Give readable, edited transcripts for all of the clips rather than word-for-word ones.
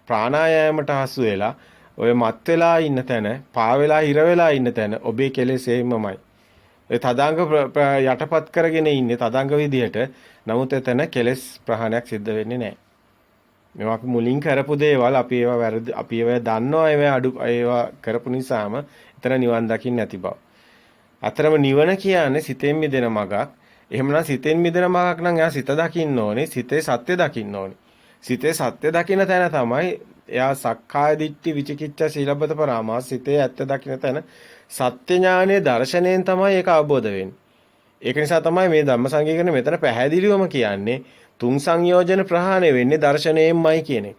ප්‍රාණායාමයට හසු වෙලා ඔය මත් වෙලා ඉන්න තැන, පා වෙලා හිර වෙලා ඉන්න තැන ඔබේ කෙලෙස් එයිමමයි. ඒ තදාංග යටපත් කරගෙන ඉන්නේ තදාංග විදිහට. නමුත් එතන කෙලෙස් ප්‍රහාණයක් සිද්ධ වෙන්නේ නැහැ. මේවා අපි මුලින් කරපු දේවල් අපි ඒවා වැරදි අපි ඒවා දන්නවා ඒවා කරපු නිසාම එතන නිවන් දකින්න නැති බව. අතරම නිවන කියන්නේ සිතෙන් මිදෙන මගක්. එහෙමනම් සිතෙන් මිදෙන මගක් නම් එයා සිත දකින්න ඕනේ, සිතේ සත්‍ය දකින්න ඕනේ. සිතේ සත්‍ය දකින්න තැන තමයි එයා සක්කාය දිට්ඨි විචිකිච්ඡා සීලබ්බත පරාමාස සිතේ ඇත්ත දකින්න තැන සත්‍ය ඥානයේ දර්ශනයෙන් තමයි ඒක අවබෝධ වෙන්නේ. ඒක නිසා තමයි මේ ධම්මසංගීකරණය මෙතන පැහැදිලිවම කියන්නේ තුන් සංයෝජන ප්‍රහාණය වෙන්නේ දර්ශනයෙන්මයි කියන එක.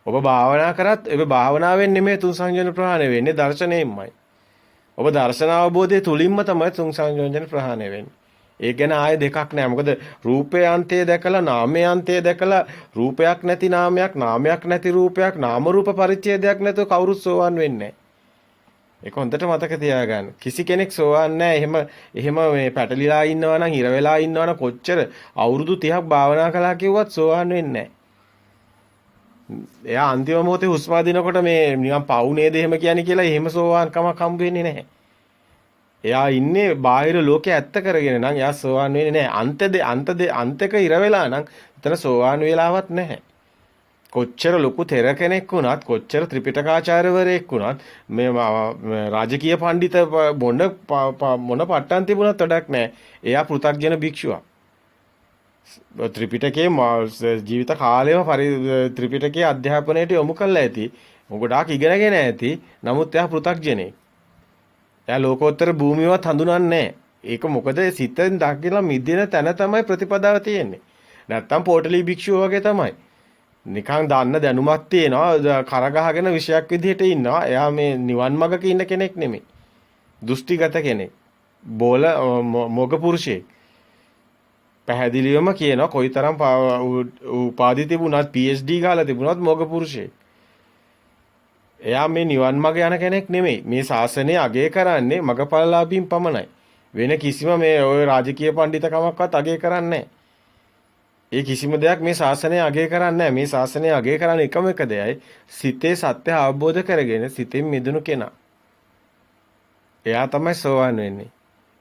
ඔබ භාවනා කරත් ඔබ භාවනාවෙන් නෙමෙයි තුන් සංයෝජන ප්‍රහාණය වෙන්නේ දර්ශනයෙන්මයි. ඔබ දර්ශන අවබෝධය තුලින්ම තමයි තුන් සංයෝජන ප්‍රහාණය වෙන්නේ. ඒ ගැන ආයේ දෙකක් නෑ. මොකද රූපේ අන්තය දැකලා නාමයේ අන්තය දැකලා රූපයක් නැති නාමයක්, නාමයක් නැති රූපයක්, නාම රූප පරිච්ඡේදයක් නැතුව කවුරුත් සෝවන් වෙන්නේ නෑ. ඒක හොඳට මතක තියාගන්න. කිසි කෙනෙක් සෝවන් නෑ. එහෙම මේ පැටලිලා ඉන්නවා නම්, හිර වෙලා ඉන්නවා නම් කොච්චර අවුරුදු 30ක් භාවනා කළා කිව්වත් සෝවන් වෙන්නේ නෑ. එයා අන්තිම මොහොතේ හුස්ම දිනකොට මේ නිකන් පව් නේද එහෙම කියන්නේ කියලා එහෙම සෝවන් කමක් හම්බ වෙන්නේ නැහැ. එයා ඉන්නේ බාහිර ලෝකේ ඇත්ත කරගෙන නම් එයා සෝවාන් වෙන්නේ නැහැ. අන්තක ඉර වෙලා නම් එතන සෝවාන් වෙලාවක් නැහැ. කොච්චර ලොකු තෙර කෙනෙක් වුණත්, කොච්චර ත්‍රිපිටකාචාර්යවරයෙක් වුණත්, මේ රාජකීය පඬිත මොන පට්ටම් තිබුණත් වැඩක් නැහැ. එයා පෘථග්ජන භික්ෂුවක්. ත්‍රිපිටකයේ ජීවිත කාලයම ත්‍රිපිටකයේ අධ්‍යාපනයට යොමු කළා ඇති. ගොඩාක් ඉගෙනගෙන ඇති. නමුත් එයා පෘථග්ජනෙක්. එයා ලෝකෝත්තර භූමියවත් හඳුනන්නේ නැහැ. ඒක මොකද සිතෙන් දකිලා මිදින තැන තමයි ප්‍රතිපදාව තියෙන්නේ. නැත්තම් පොටලි භික්ෂුව වගේ තමයි. නිකන් දන්න දැනුමක් තියෙනවා කරගහගෙන විශයක් විදිහට ඉන්නවා. එයා මේ නිවන් මගක ඉන්න කෙනෙක් නෙමෙයි. දෘෂ්ටිගත කෙනෙක්. බෝල මොග පුරුෂයෙක්. පැහැදිලිවම කියනවා කොයිතරම් උපාධි තිබුණත් PhD ගාලා තිබුණත් මොග පුරුෂයෙක්. එයා මේ නිවන් මග යන කෙනෙක් නෙමෙයි. මේ ශාසනය අගය කරන්නේ මගපලලාභීන් පමණයි. වෙන කිසිම මේ ඔය රාජකීය පඬිතකමක්වත් අගය කරන්නේ නැහැ. ඒ කිසිම දෙයක් මේ ශාසනය අගය කරන්නේ නැහැ. මේ ශාසනය අගය කරන්නේ එකම එක දෙයයි සිතේ සත්‍ය අවබෝධ කරගෙන සිතෙන් මිදුණු කෙනා. එයා තමයි සෝවන් වෙන්නේ.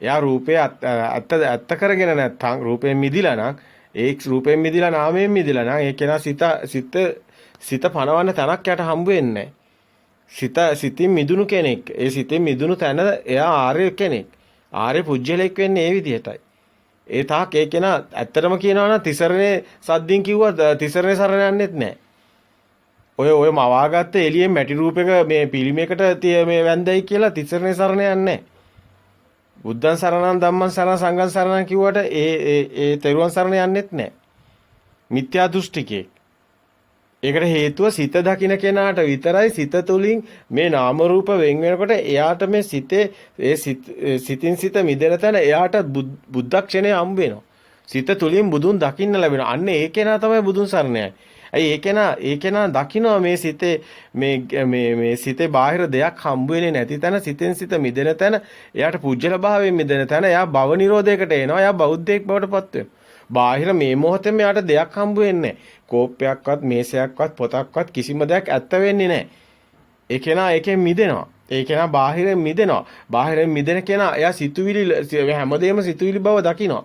එයා රූපේ ඇත්ත කරගෙන නැත්නම් රූපයෙන් මිදිලා නම් ඒ රූපයෙන් මිදිලා නාමයෙන් මිදිලා නම් ඒ කෙනා සිත පනවන්න තැනක් යට හම්බ වෙන්නේ නැහැ. සිතින් මිදුණු කෙනෙක්. ඒ සිතින් මිදුණු තැන එයා ආර්ය කෙනෙක්. ආර්ය පුජ්‍යලෙක් වෙන්නේ ඒ විදිහටයි. ඒ තාක් ඒ කෙනා ඇත්තටම කියනවා නම් තිසරණේ සද්දින් කිව්වත් තිසරණේ සරණ යන්නෙත් නැහැ. ඔය මවාගත්ත එළියෙන් මැටි රූපයක මේ පිළිමයකට මේ වැන්දයි කියලා තිසරණේ සරණ යන්නේ නැහැ. බුද්ධං සරණං ධම්මං සරණං සංඝං සරණං කිව්වට ඒ තෙරුවන් සරණ යන්නෙත් නැහැ. මිත්‍යා දෘෂ්ටිකේ. ඒකට හේතුව සිත දකින්න කෙනාට විතරයි සිත තුළින් මේ නාම රූප වෙන් වෙනකොට එයාට මේ සිතේ සිතින් සිත මිදෙන තැන එයාට බුද්ධක්ෂණය හම්බ වෙනවා. සිත තුළින් බුදුන් දකින්න ලැබෙනවා. අන්න ඒ කෙනා තමයි බුදුන් සරණයි. ඇයි ඒ කෙනා දකිනවා මේ සිතේ මේ සිතේ බාහිර දෙයක් හම්බ වෙන්නේ නැති තැන සිතෙන් සිත මිදෙන තැන එයාට පුජ්‍යල භාවයෙන් මිදෙන තැන එයා භව නිරෝධයකට එනවා. එයා බෞද්ධයෙක් බවට පත් වෙනවා. බාහිර මේ මොහොතේම එයාට දෙයක් හම්බ වෙන්නේ නැහැ. කෝප්පයක්වත් මේසයක්වත් පොතක්වත් කිසිම දෙයක් ඇත්ත වෙන්නේ නැහැ. ඒ කෙනා ඒකෙන් මිදෙනවා. ඒ කෙනා බාහිරෙන් මිදෙනවා. බාහිරෙන් මිදෙන කෙනා එයා හැමදේම සිතුවිලි බව දකිනවා.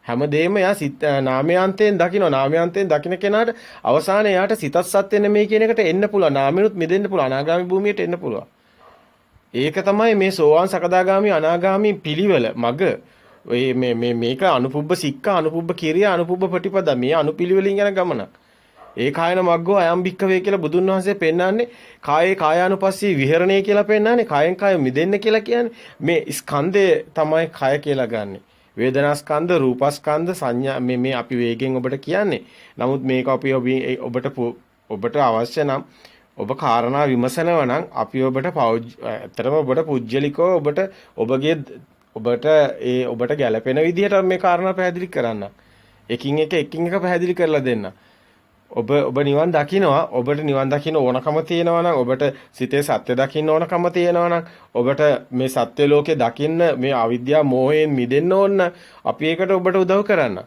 හැමදේම එයා නාමයන්තයෙන් දකිනවා. නාමයන්තයෙන් දකින කෙනාට අවසානයේ එයාට සිතත් සත්‍ය නෙමෙයි කියන එකට එන්න පුළුවන්. නාමෙනුත් මිදෙන්න පුළුවන්. අනාගාමී භූමියට එන්න පුළුවන්. ඒක තමයි මේ සෝවාන් සකදාගාමී අනාගාමී පිළිවෙල මග. මේක අනුපුබ්බ සික්ඛා අනුපුබ්බ කිරියා අනුපුබ්බ ප්‍රතිපදා මේ අනුපිළිවෙලින් යන ගමනක්. ඒ කායන මග්ගෝ අයම් භික්ඛවේ කියලා බුදුන් වහන්සේ පෙන්නන්නේ කායේ කායානුපස්සී විහෙරණේ කියලා පෙන්නන්නේ කායෙන් කාය මිදෙන්න කියලා කියන්නේ මේ ස්කන්ධය තමයි කය කියලා ගන්නෙ. වේදනා ස්කන්ධ රූප ස්කන්ධ සංඥා මේ අපි වේගෙන් ඔබට කියන්නේ. නමුත් මේක අපි ඔබට අවශ්‍ය නම් ඔබ කාරණා විමසනවා නම් අපි ඇත්තටම ඔබට පුජ්‍යලිකව ඔබට ගැළපෙන විදිහට මේ කාරණා පැහැදිලි කරන්න. එකින් එක පැහැදිලි කරලා දෙන්න. ඔබ නිවන් දකින්නවා. ඔබට නිවන් දකින්න ඕනකම තියෙනවා නම් ඔබට සිතේ සත්‍ය දකින්න ඕනකම තියෙනවා නම් ඔබට මේ සත්‍ය ලෝකේ දකින්න මේ අවිද්‍යාව මෝහයෙන් මිදෙන්න ඕන අපි ඒකට ඔබට උදව් කරන්න.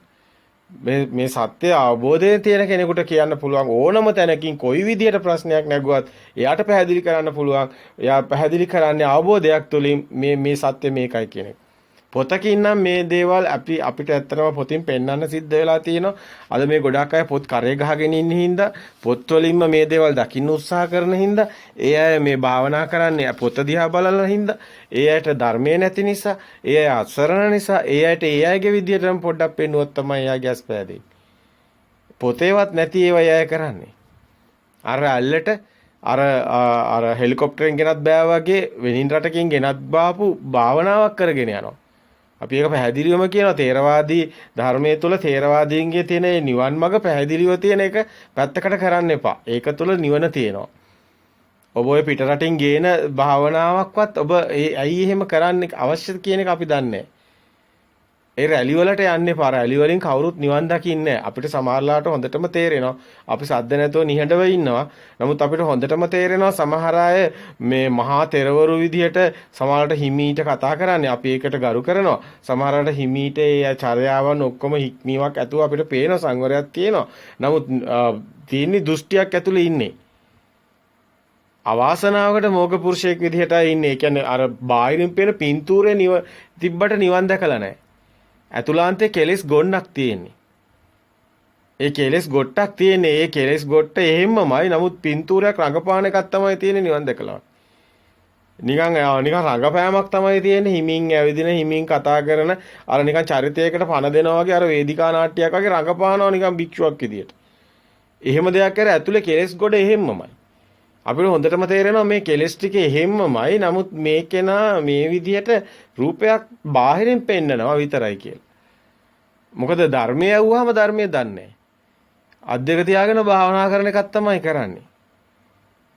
මේ සත්‍ය අවබෝධයෙන් තියෙන කෙනෙකුට කියන්න පුළුවන් ඕනම තැනකින් කොයි විදියට ප්‍රශ්නයක් නැගුවත් එයාට පැහැදිලි කරන්න පුළුවන්. එයා පැහැදිලි කරන්නේ අවබෝධයක් තුළින් මේ සත්‍ය මේකයි කියන එක. පොතකින් නම් මේ දේවල් අපිට ඇත්තටම පොතින් පෙන්වන්න සිද්ධ වෙලා තියෙනවා. අද මේ ගොඩාක් අය පොත් කරේ ගහගෙන ඉන්න හින්දා පොත් වලින්ම මේ දේවල් දකින්න උත්සාහ කරන හින්දා ඒ අය මේ භාවනා කරන්නේ පොත දිහා බලන හින්දා ඒ අයට ධර්මයේ නැති නිසා ඒ අය අසරණ නිසා ඒ අයට ඒ අයගේ විදියටම පොඩ්ඩක් පෙන්නුවොත් තමයි එයාගේ ඇස් පෑදෙන්නේ. පොතේවත් නැති ඒවා අය කරන්නේ. අර අල්ලට අර හෙලිකොප්ටරෙන් ගෙනත් බෑ වගේ වෙනින් රටකින් ගෙනත් බාපු භාවනාවක් කරගෙන යනවා. අපි ඒක පැහැදිලිවම කියනවා තේරවාදී ධර්මයේ තුල තේරවාදීන්ගේ තියෙන නිවන් මඟ පැහැදිලිව තියෙන එක පැත්තකට කරන්න එපා. ඒක තුල නිවන තියෙනවා. ඔබ ඔය පිට රටින් ගේන භාවනාවක්වත් ඔබ ඇයි එහෙම කරන්න අවශ්‍ය කියන එක අපි දන්නේ ඒ රැලි වලට යන්න එපා. රැලි වලින් කවුරුත් නිවන් දකින්නේ අපිට සමහරලාට හොඳටම තේරෙනවා. අපි සද්ද නැතුව නිහඬව ඉන්නවා. නමුත් අපිට හොඳටම තේරෙනවා සමහර අය මේ මහා තෙරවරු විදිහට සමහරලාට හිමීට කතා කරන්නේ. අපි ඒකට ගරු කරනවා. සමහරලාට හිමීට ඒ චර්යාවන් ඔක්කොම හික්මීමක් ඇතුව අපිට පේන සංවරයක් තියෙනවා. නමුත් තියෙන්නේ දෘෂ්ටියක් ඇතුලේ ඉන්නේ. අවාසනාවකට මෝග පුරුෂයෙක් විදිහටයි ඉන්නේ. ඒ කියන්නේ අර බාහිරින් පේන පින්තූරේ තිබ්බට නිවන් දැකලා නැහැ. ඇතුළාන්තේ කෙලෙස් ගොන්නක් තියෙන්නේ. ඒ කෙලෙස් ගොට්ටක් තියෙන්නේ. ඒ කෙලෙස් ගොට්ට එහෙම්මමයි. නමුත් පින්තූරයක් රඟපාන එකක් තමයි තියෙන්නේ නිවන් දැකලා. නිකන් රඟපෑමක් තමයි තියෙන්නේ. හිමින් ඇවිදින හිමින් කතා කරන අර නිකන් චරිතයකට පණ දෙනවා වගේ අර වේදිකා නාට්‍යයක් වගේ රඟපානවා නිකන් භික්ෂුවක් විදියට. එහෙම දෙයක් කර ඇතුලේ කෙලෙස් ගොඩ එහෙම්මමයි. අපිට හොඳටම තේරෙනවා මේ කෙලෙස් ටික එහෙම්මමයි. නමුත් මේකේනා මේ විදිහට රූපයක් බාහිරින් පෙන්නනවා විතරයි කියලා. මොකද ධර්මය ඇහුවාම ධර්මය දන්නේ. අද්දක තියාගෙන භාවනා කරන එකක් තමයි කරන්නේ.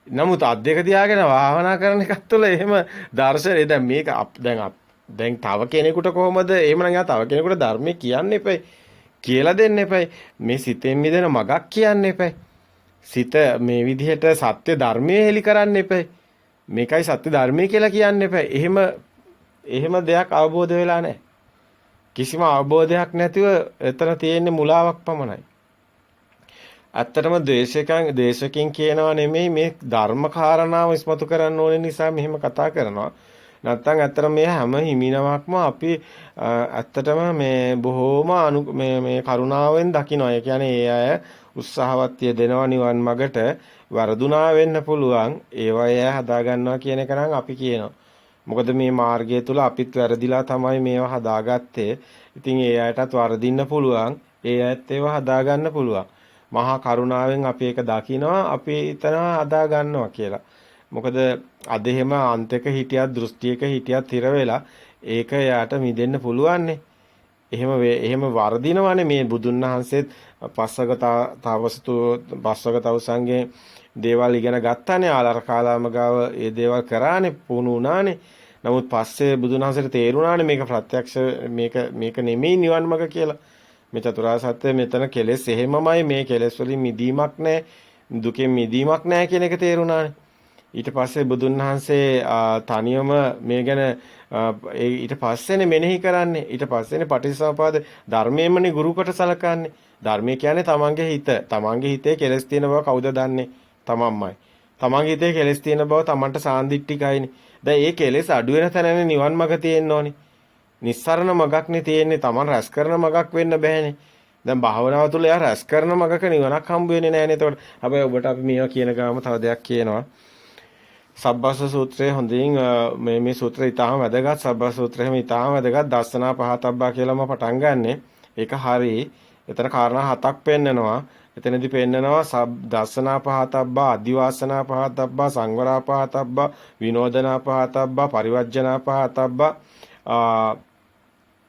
නමුත් අද්දක තියාගෙන භාවනා කරන එකක් තුළ එහෙම දර්ශනේ දැන් මේක දැන් තව කෙනෙකුට කොහොමද එහෙමනම් යා තව කෙනෙකුට ධර්මය කියන්න එපයි. කියලා දෙන්න එපයි. මේ සිතෙන් මිදෙන මගක් කියන්න එපයි. සිත මේ විදිහට සත්‍ය ධර්මයේ හෙලි කරන්න එපයි. මේකයි සත්‍ය ධර්මයේ කියලා කියන්න එපයි. එහෙම දෙයක් අවබෝධ වෙලා නැහැ. කිසිම අවබෝධයක් නැතිව එතන තියෙන්නේ මුලාවක් පමණයි. ඇත්තටම ද්වේෂකෙන් කියනවා නෙමෙයි මේ ධර්ම කාරණාව ඉස්මතු කරන්න ඕන නිසා මෙහෙම කතා කරනවා. නැත්තම් ඇත්තටම මේ හැම හිමිනමක්ම අපි ඇත්තටම මේ බොහෝම මේ කරුණාවෙන් දකිනවා. ඒ කියන්නේ ඒ අය උත්සාහවත් දෙනවා නිවන් මගට වරදුනා වෙන්න පුළුවන්. ඒවය හදා ගන්නවා කියන එක නම් අපි කියනවා. මොකද මේ මාර්ගය තුල අපිත් වැරදිලා තමයි මේවා හදාගත්තේ. ඉතින් ඒ අයටත් වරදින්න පුළුවන්. ඒ අයත් ඒවා හදා ගන්න පුළුවන්. මහා කරුණාවෙන් අපි ඒක දකිනවා. අපි හිතනවා හදා ගන්නවා කියලා. මොකද අද එහෙම අන්තක හිටියත් දෘෂ්ටියක හිටියත් හිර වෙලා ඒක යාට මිදෙන්න පුළුවන්නේ. එහෙම වර්ධිනවනේ මේ බුදුන් වහන්සේත් පස්සක තවුසන්ගේ දේවල් ඉගෙන ගත්තානේ ආලාර කාලාම ගාව ඒ දේවල් කරානේ පුහුණු වුණානේ. නමුත් පස්සේ බුදුන් වහන්සේට තේරුණානේ මේක ප්‍රත්‍යක්ෂ මේක නෙමෙයි නිවන් මඟ කියලා. මේ චතුරාර්ය සත්‍ය මෙතන කෙලෙස් එහෙමමයි මේ කෙලෙස් වලින් මිදීමක් නැහැ. දුකෙන් මිදීමක් නැහැ කියන එක තේරුණානේ. ඊට පස්සේ බුදුන් වහන්සේ තනියම මේ ගැන ඊට පස්සේනේ මෙනෙහි කරන්නේ. ඊට පස්සේනේ පටිච්චසමුපාද ධර්මයෙන්මනේ ගුරුකට සලකන්නේ. ධර්මය කියන්නේ තමන්ගේ හිත. තමන්ගේ හිතේ කෙලස් තියෙන බව කවුද දන්නේ? තමන්මයි. තමන්ගේ හිතේ කෙලස් තියෙන බව තමන්ට සාන්දිටිකයිනේ. දැන් මේ කෙලස් අඩු වෙන තැනනේ නිවන් මඟ තියෙන්න ඕනේ. නිස්සරණ මගක්නේ තියෙන්නේ. තමන් රැස් කරන මගක් වෙන්න බෑනේ. දැන් භාවනාව තුළ යා රැස් කරන මගක නිවනක් හම්බ වෙන්නේ නැහැනේ. එතකොට හැබැයි ඔබට අපි මේවා කියන ගාම තව දෙයක් කියනවා. සබ්බස සූත්‍රයේ හොඳින් මේ සූත්‍රය ඊටාම වැදගත්. සබ්බස සූත්‍රයේම ඊටාම වැදගත් දස්සනා පහතබ්බා කියලාම පටන් ගන්නෙ. ඒක හරි. එතන කාරණා හතක් පෙන්නනවා. එතනදී පෙන්නනවා දස්සනා පහතබ්බා, අදිවාසනා පහතබ්බා, සංවරා පහතබ්බා, විනෝදනා පහතබ්බා, පරිවර්ජනා පහතබ්බා.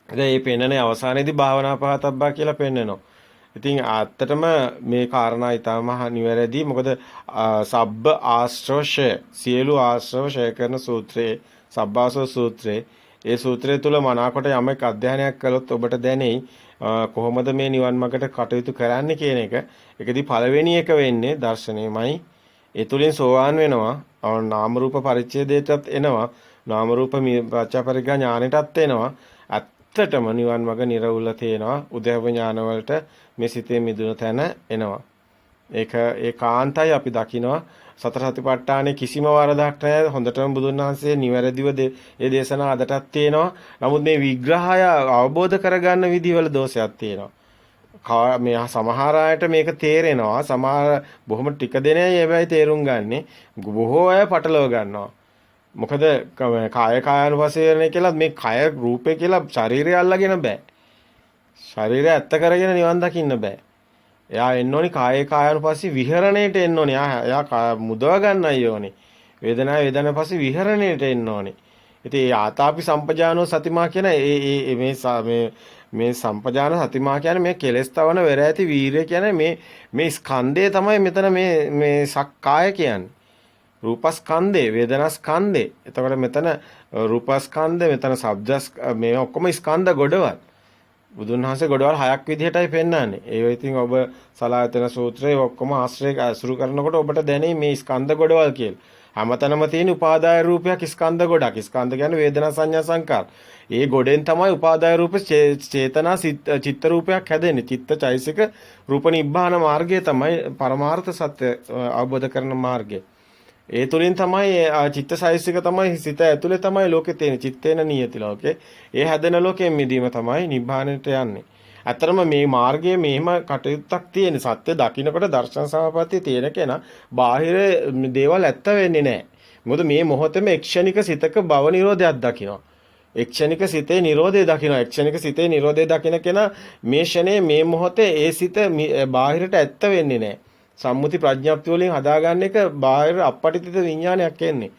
මේ පෙන්නනේ අවසානයේදී භාවනා පහතබ්බා කියලා පෙන්නනවා. ඉතින් ඇත්තටම මේ කාරණා ඊටම නිවැරදි. මොකද සබ්බ ආශ්‍රවශය සියලු ආශ්‍රවශය කරන සූත්‍රයේ සබ්බාසව සූත්‍රයේ ඒ සූත්‍රය තුල මනාකොට යමෙක් අධ්‍යයනයක් කළොත් ඔබට දැනෙයි කොහොමද මේ නිවන් මාර්ගට කටයුතු කරන්න කියන එක. ඒකදී පළවෙනි එක වෙන්නේ දර්ශනයමයි. ඒ තුලින් සෝවාන් වෙනවා. නාම රූප පරිච්ඡේදයටත් එනවා. නාම රූප පච්චපරිග්ගා ඥානෙටත් එනවා. ඇත්තටම නිවන් මඟ නිර්වුල තේනවා. උද්‍යව ඥාන වලට මේ සිතේ මිදුණු තැන එනවා. ඒක ඒකාන්තයි අපි දකිනවා. සතර සතිපට්ඨානේ කිසිම වරදක් නැහැ. හොඳටම බුදුන් වහන්සේ නිවැරදිව ඒ දේශනා අදටත් තියෙනවා. නමුත් මේ විග්‍රහය අවබෝධ කරගන්න විදිහවල දෝෂයක් තියෙනවා. මේ සමහර අයට මේක තේරෙනවා. සමහර බොහොම ටික දෙනෙයි හැබැයි තේරුම් ගන්නෙ. බොහෝ අය පටලව ගන්නවා. මොකද කාය කායानुපසීවරණය කියලා මේ කය රූපේ කියලා ශරීරය අල්ලගෙන බෑ. ශරීරය ඇත්ත කරගෙන නිවන් දකින්න බෑ. එයා එන්න ඕනි කායේ කායानुපස්සී විහරණයට එන්න ඕනි. එයා මුදව ගන්නයි ඕනි. වේදනාපස්සී විහරණයට එන්න ඕනි. ඉතින් ඒ ආතාපි සම්පජානෝ සතිමා කියන මේ සම්පජාන සතිමා කියන්නේ මේ කෙලස් තවන වෙර ඇති වීරය කියන්නේ මේ ස්කන්ධය තමයි මෙතන මේ සක්කාය කියන්නේ. රූපස්කන්ධේ වේදනාස්කන්ධේ. එතකොට මෙතන රූපස්කන්ධ මෙතන ශබ්දස් මේ ඔක්කොම ස්කන්ධ ගොඩවල්. බුදුන් වහන්සේ ගොඩවල් හයක් විදිහටයි පෙන්වන්නේ. ඒ ඉතින් ඔබ සලායතන සූත්‍රයේ ඔක්කොම ආශ්‍රය අසුරු කරනකොට ඔබට දැනෙයි මේ ස්කන්ධ ගොඩවල් කියලා. හැමතැනම තියෙන උපාදාය රූපයක් ස්කන්ධ ගොඩක්. ස්කන්ධ කියන්නේ වේදනා සංඥා සංකාර. ඒ ගොඩෙන් තමයි උපාදාය රූප චේතනා චිත්ත රූපයක් හැදෙන්නේ. චිත්ත චෛසික රූප නිබ්බාන මාර්ගය තමයි පරමාර්ථ සත්‍ය අවබෝධ කරන මාර්ගය. ඒ තුලින් තමයි චිත්තසයිසික තමයි සිත ඇතුලේ තමයි ලෝකේ තියෙන චිත්තේන නියති ලෝකේ. ඒ හැදෙන ලෝකයෙන් මිදීම තමයි නිබ්බාණයට යන්නේ. අතරම මේ මාර්ගයේ මෙහෙම කටයුත්තක් තියෙන සත්‍ය දකින්නකොට දර්ශන සමාපත්තිය තියෙන කෙනා බාහිර දේවල් ඇත්ත වෙන්නේ නැහැ. මොකද මේ මොහොතේම එක්ෂණික සිතක භව නිරෝධයක් දකිනවා. එක්ෂණික සිතේ නිරෝධය දකිනවා. එක්ෂණික සිතේ නිරෝධය දකින කෙනා මේ ෂණේ මේ මොහොතේ ඒ සිත බාහිරට ඇත්ත වෙන්නේ නැහැ. සම්මුති ප්‍රඥාප්තිය වලින් හදාගන්න එක බාහිර අපපටිතිත විඥානයක් එන්නේ.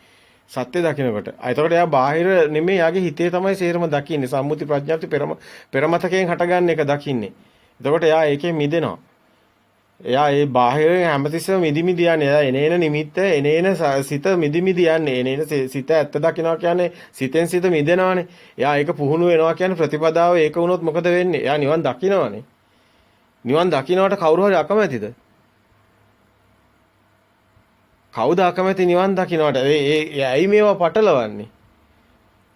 සත්‍ය දකිනකොට. එතකොට එයා බාහිර නෙමෙයි යාගේ හිතේ තමයි සේරම දකින්නේ. සම්මුති ප්‍රඥාප්තිය පෙරමතකයෙන් හටගන්න එක දකින්නේ. එතකොට එයා ඒකෙන් මිදෙනවා. එයා ඒ බාහිර හැමතිස්සෙම මිදි යන්නේ. එයා එනේන නිමිත්ත එනේන සිත මිදි යන්නේ. එනේන සිත ඇත්ත දකිනවා කියන්නේ සිතෙන් සිත මිදෙනවානේ. එයා ඒක පුහුණු වෙනවා කියන්නේ ප්‍රතිපදාව ඒක වුණොත් මොකද වෙන්නේ? එයා නිවන් දකිනවනේ. නිවන් දකින්නට කවුරු හරි අකමැතිද? කවුද අකමැති නිවන් දකින්නට? ඇයි මේවා පටලවන්නේ?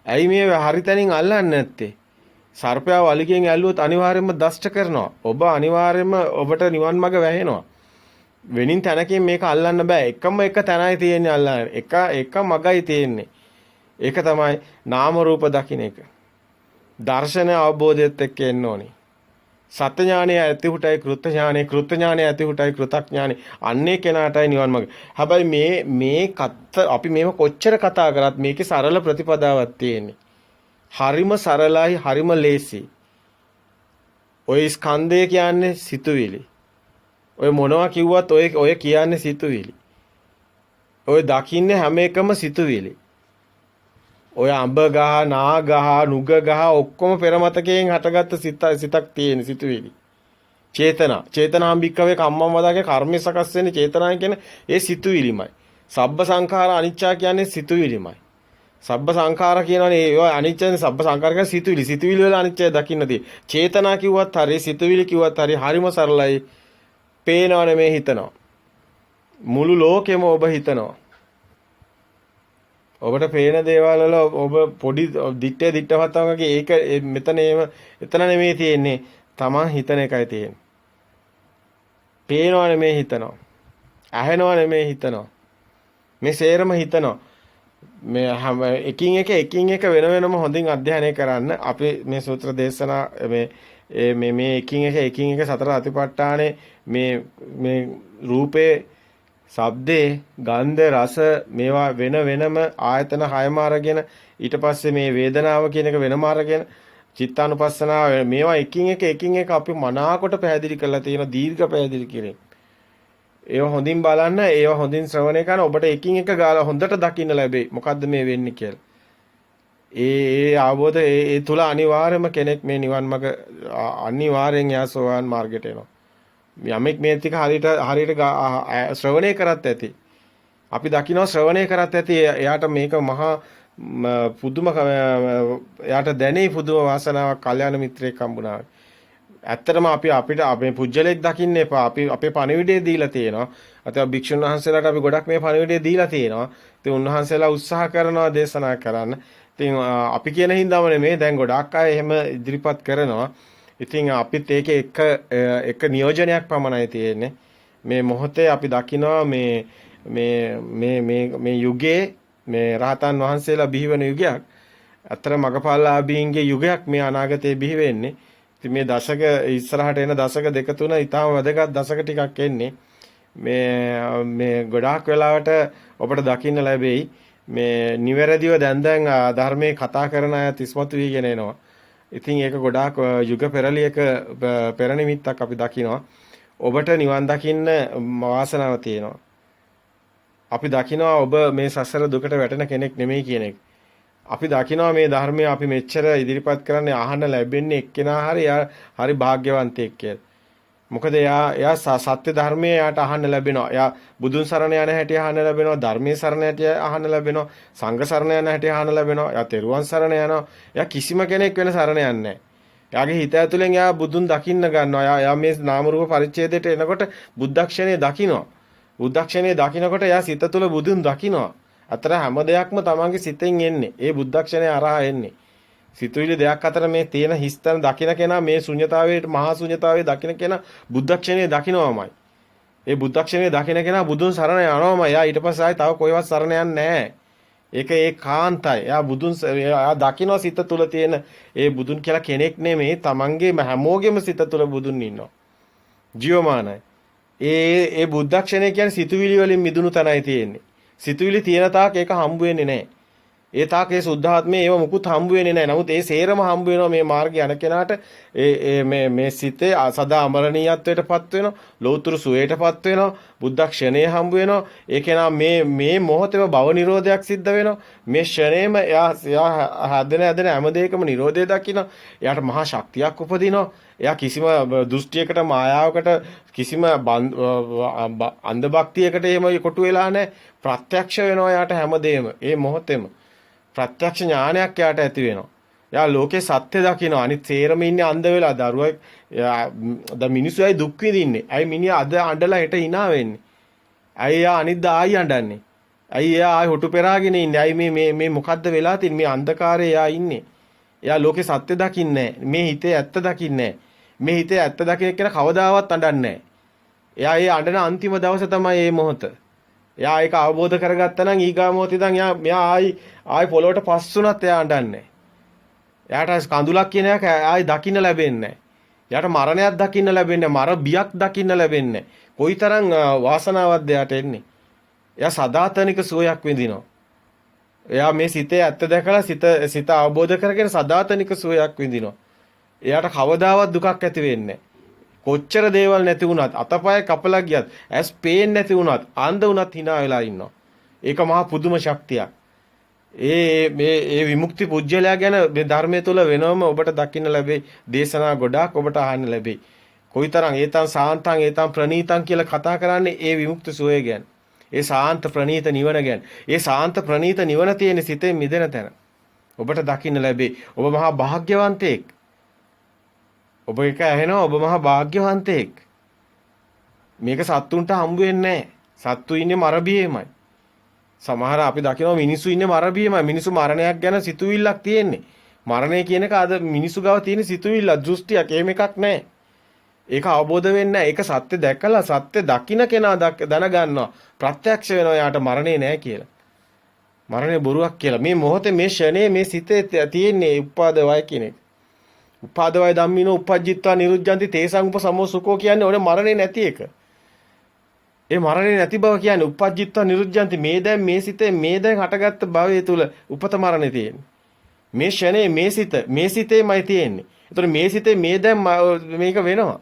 ඇයි මේවා හරිතනින් අල්ලන්නේ නැත්තේ? සර්පයා වලිගෙන් ඇල්ලුවොත් අනිවාර්යයෙන්ම දෂ්ට කරනවා. ඔබ අනිවාර්යයෙන්ම ඔබට නිවන් මඟ වැහෙනවා. වෙනින් තැනකින් මේක අල්ලන්න බෑ. එකම එක තැනයි තියෙන්නේ අල්ලන්න. එක මගයි තියෙන්නේ. ඒක තමයි නාම රූප දකින්න එක. දර්ශන අවබෝධයත් එක්ක එන්න ඕනේ. සත්‍ය ඥානය ඇති උටයි කෘත්‍ය ඥානය, කෘත්‍ය ඥානය ඇති උටයි කෘතඥානය. අන්නේ කෙනාටයි නිවන් මඟ. හැබැයි මේ අපි මේව කොච්චර කතා කරත් මේකේ සරල ප්‍රතිපදාවක් තියෙන්නේ. හරිම සරලයි, හරිම ලේසි. ඔය ස්කන්ධය කියන්නේ සිතුවිලි. ඔය මොනවා කිව්වත් ඔය කියන්නේ සිතුවිලි. ඔය දකින්නේ හැම එකම සිතුවිලි. ඔය අඹ ගහ, නා ගහ, නුග ගහ ඔක්කොම පෙරමතකයෙන් හටගත්ත සිතක් තියෙන සිතුවිලි. චේතනාම්බික්කවේ කම්මම් වදාගේ කර්මය සකස් වෙන්නේ චේතනාවෙන් කියන්නේ ඒ සිතුවිලිමයි. සබ්බ සංඛාර අනිච්චා කියන්නේ සිතුවිලිමයි. සබ්බ සංඛාර කියනවනේ ඒ අනිච්චනේ සබ්බ සංඛාර කියන්නේ සිතුවිලි. සිතුවිලි වල අනිච්චය දකින්නදී. චේතනා කිව්වත් හරි, සිතුවිලි කිව්වත් හරි, හරිම සරලයි. පේනව නෙමෙයි හිතනවා. මුළු ලෝකෙම ඔබ හිතනවා. ඔබට පේන දේවල් වල ඔබ පොඩි දිත්තවත්තා වගේ ඒක මෙතන එතන නෙමෙයි තියෙන්නේ. තමන් හිතන එකයි තියෙන්නේ. පේනව නෙමෙයි හිතනවා. ඇහෙනව නෙමෙයි හිතනවා. මේ සේරම හිතනවා. මේ හැම එකින් එක වෙන වෙනම හොඳින් අධ්‍යයනය කරන්න. අපි මේ සූත්‍ර දේශනා මේ එකින් එක සතර අතිපට්ඨානේ මේ රූපේ ශබ්දේ ගන්ධ රස මේවා වෙනම ආයතන හයම අරගෙන ඊට පස්සේ මේ වේදනාව කියන එක වෙනම අරගෙන චිත්තානුපස්සනාව මේවා එකින් එක අපි මනාකොට පැහැදිලි කරලා තියෙන දීර්ඝ පැහැදිලි කිරීම. ඒවා හොඳින් බලන්න, ඒවා හොඳින් ශ්‍රවණය කරන ඔබට එකින් එක ගාලා හොඳට දකින්න ලැබෙයි. මොකද්ද මේ වෙන්නේ කියලා. ඒ ආවෝද ඒ තුල අනිවාර්යයෙන්ම කෙනෙක් මේ නිවන් මඟ අනිවාර්යෙන් යා සෝවාන් මාර්ගයට එනවා. යමෙක් මේ ටික හරියට ශ්‍රවණය කරත් ඇති. අපි දකිනවා ශ්‍රවණය කරත් ඇති. එයාට මේක මහා පුදුම එයාට දැනේ පුදුම වාසනාවක් කල්යාණ මිත්‍රයෙක් හම්බුණා. ඇත්තටම අපිට අපේ පුජ්‍යලෙක් දකින්න එපා. අපි අපේ පණිවිඩය දීලා තියෙනවා. අතව භික්ෂුන් වහන්සේලාට අපි ගොඩක් මේ පණිවිඩය දීලා තියෙනවා. ඉතින් උන්වහන්සේලා උත්සාහ කරනවා දේශනා කරන්න. ඉතින් අපි කියන හින්දාම නෙමෙයි දැන් ගොඩාක් අය එහෙම ඉදිරිපත් කරනවා. ඉතින් අපිත් ඒකේ එක නියෝජනයක් පමණයි තියෙන්නේ. මේ මොහොතේ අපි දකිනවා මේ යුගයේ මේ රහතන් වහන්සේලා බිහි වෙන යුගයක්. අතර මගපල්ලාභීන්ගේ යුගයක් මේ අනාගතයේ බිහි වෙන්නේ. ඉතින් මේ දශක ඉස්සරහට එන දශක දෙක තුන ඊටාම වැදගත් දශක ටිකක් එන්නේ. මේ ගොඩාක් වෙලාවට ඔබට දකින්න ලැබෙයි. මේ නිවැරදිව දැන් ධර්මයේ කතා කරන අය තිස්මතු වීගෙන එනවා. ඉතින් ඒක ගොඩාක් යුග පෙරලියක පෙර නිමිත්තක් අපි දකිනවා. ඔබට නිවන් දකින්න වාසනාව තියෙනවා. අපි දකිනවා ඔබ මේ සසර දුකට වැටෙන කෙනෙක් නෙමෙයි කියන එක. අපි දකිනවා මේ ධර්මය අපි මෙච්චර ඉදිරිපත් කරන්නේ අහන්න ලැබෙන්නේ එක්කෙනා හරි භාග්‍යවන්තයෙක් කියලා. මොකද එයා සත්‍ය ධර්මයේ යාට අහන්න ලැබෙනවා. එයා බුදුන් සරණ යන හැටි අහන්න ලැබෙනවා. ධර්මයේ සරණ හැටි අහන්න ලැබෙනවා. සංඝ සරණ යන හැටි අහන්න ලැබෙනවා. එයා තෙරුවන් සරණ යනවා. එයා කිසිම කෙනෙක් වෙන සරණ යන්නේ නැහැ. එයාගේ හිත ඇතුලෙන් එයා බුදුන් දකින්න ගන්නවා. එයා මේ නාම රූප පරිච්ඡේදයට එනකොට බුද්ධක්ෂණේ දකින්නවා. බුද්ධක්ෂණේ දකින්නකොට එයා සිත තුළ බුදුන් දකින්නවා. අතර හැම දෙයක්ම තමන්ගේ සිතෙන් එන්නේ. ඒ බුද්ධක්ෂණේ අරහා එන්නේ. සිතුවිලි දෙයක් අතර මේ තියෙන හිස්තන දකින්න කෙනා මේ ශුන්‍යතාවයේ මහා ශුන්‍යතාවයේ දකින්න කෙනා බුද්ධක්ෂණේ දකින්නවමයි. ඒ බුද්ධක්ෂණේ දකින්න කෙනා බුදුන් සරණ යනවමයි. එයා ඊට පස්සේ ආයි තව කොයිවත් සරණ යන්නේ නැහැ. ඒක ඒකාන්තයි. එයා එයා දකින්න සිත තුළ තියෙන ඒ බුදුන් කියලා කෙනෙක් නෙමෙයි. තමන්ගේ හැමෝගෙම සිත තුළ බුදුන් ඉන්නවා. ජීවමානයි. ඒ බුද්ධක්ෂණේ කියන්නේ සිතුවිලි වලින් මිදුණු තැනයි තියෙන්නේ. සිතුවිලි තියෙන තාක් ඒක හම්බ වෙන්නේ නැහැ. ඒ තාක් ඒ සුද්ධාත්මේ ඒව මුකුත් හම්බ වෙන්නේ නැහැ. නමුත් ඒ සේරම හම්බ වෙනවා මේ මාර්ගය යන කෙනාට. මේ සිතේ සදා අමරණීයත්වයටපත් වෙනවා. ලෞතුරු සුවයටපත් වෙනවා. බුද්ධ ක්ෂණේ හම්බ වෙනවා. ඒ කෙනා මේ මොහොතේම භව නිරෝධයක් සිද්ධ වෙනවා. මේ ක්ෂණේම එයා හැදෙන හැම දෙයකම නිරෝධය දකින්න. එයාට මහා ශක්තියක් උපදිනවා. එයා කිසිම දෘෂ්ටියකට මායාවකට කිසිම අන්ධ භක්තියකට එහෙම කොටු වෙලා නැහැ. ප්‍රත්‍යක්ෂ වෙනවා එයාට හැමදේම. ඒ මොහොතේම ප්‍රත්‍යක්ෂ ඥානයක් එයාට ඇති වෙනවා. එයා ලෝකේ සත්‍ය දකිනවා. අනිත් සේරම ඉන්නේ අන්ධ වෙලා දරුවෙක් මිනිස්සු අය දුක් විඳින්නේ. අය මිනිහා අද අඬලා හෙට hina වෙන්නේ. අය එයා අනිද්දා ආයි අඬන්නේ. අය එයා ආයි හොටු පෙරාගෙන ඉන්නේ. අය මේ මොකද්ද වෙලා තින්නේ? මේ අන්ධකාරයේ එයා ඉන්නේ. එයා ලෝකේ සත්‍ය දකින්නේ මේ හිතේ ඇත්ත දකින්නේ මේ හිතේ ඇත්ත දකින්න කෙනා කවදාවත් අඬන්නේ නැහැ. එයා ඒ අඬන අන්තිම දවස තමයි මේ මොහොත. එයා ඒක අවබෝධ කරගත්තා නම් ඊගා මොහොතේ ඉඳන් එයා ආයි පොළොවට පස්සුණත් එයා අඬන්නේ. එයාට කඳුලක් කියන එක ආයි දකින්න ලැබෙන්නේ නැහැ. එයාට මරණයක් දකින්න ලැබෙන්නේ නැහැ. මර බියක් දකින්න ලැබෙන්නේ නැහැ. කොයිතරම් වාසනාවක්ද එයාට එන්නේ. එයා සදාතනික සුවයක් විඳිනවා. එයා මේ සිතේ ඇත්ත දැකලා සිත අවබෝධ කරගෙන සදාතනික සුවයක් විඳිනවා. එයාට කවදාවත් දුකක් ඇති වෙන්නේ නැහැ. කොච්චර දේවල් නැති වුණත් අතපය කපලා ගියත් ඇස් පේන්නේ නැති වුණත් අන්ධ වුණත් hina වෙලා ඉන්නවා. ඒක මහා පුදුම ශක්තියක්. මේ විමුක්ති පුජ්‍යලයා ගැන මේ ධර්මයේ තුල වෙනවම ඔබට දකින්න ලැබෙයි. දේශනා ගොඩාක් ඔබට අහන්න ලැබෙයි. කොයිතරම් ඒතන් සාන්තං ඒතන් ප්‍රණීතං කියලා කතා කරන්නේ ඒ විමුක්ති සෝය ගැන. ඒ සාන්ත ප්‍රණීත නිවන ගැන. ඒ සාන්ත ප්‍රණීත නිවන තියෙන සිතේ මිදෙන තැන. ඔබට දකින්න ලැබෙයි. ඔබ මහා භාග්‍යවන්තයෙක්. ඔබ එක ඇහෙනවා ඔබ මහා භාග්‍යවන්තයෙක්. මේක සත්තුන්ට හම්බ වෙන්නේ නැහැ. සත්තු ඉන්නේ මරබියේමයි. සමහර අපි දකිනවා මිනිස්සු ඉන්නේ මරබියේමයි. මිනිස්සු මරණයක් ගැන සිතුවිල්ලක් තියෙන්නේ. මරණය කියන එක අද මිනිස්සු ගාව තියෙන සිතුවිල්ල දෘෂ්ටියක් එහෙම එකක් නැහැ. ඒක අවබෝධ වෙන්නේ නැහැ. ඒක සත්‍ය දැකලා සත්‍ය දකින්න කෙනා දැනගන්නවා. ප්‍රත්‍යක්ෂ වෙනවා යාට මරණේ නැහැ කියලා. මරණය බොරුවක් කියලා. මේ මොහොතේ මේ ෂණේ මේ සිතේ තියෙන්නේ උපාද වය කියන එක. උපාදවය ධම්මිනෝ උපජ්ජිත්වා නිරුද්ධಂತಿ තේසං උපසමෝ සුඛෝ කියන්නේ ඔනේ මරණේ නැති එක. ඒ මරණේ නැති බව කියන්නේ උපජ්ජිත්වා නිරුද්ධಂತಿ මේ දැන් මේ සිතේ මේ දැන් හටගත්ත භවයේ තුල උපත මරණේ තියෙන්නේ. මේ ෂණේ මේ සිතේමයි තියෙන්නේ. ඒතකොට මේ සිතේ මේ දැන් මේක වෙනවා.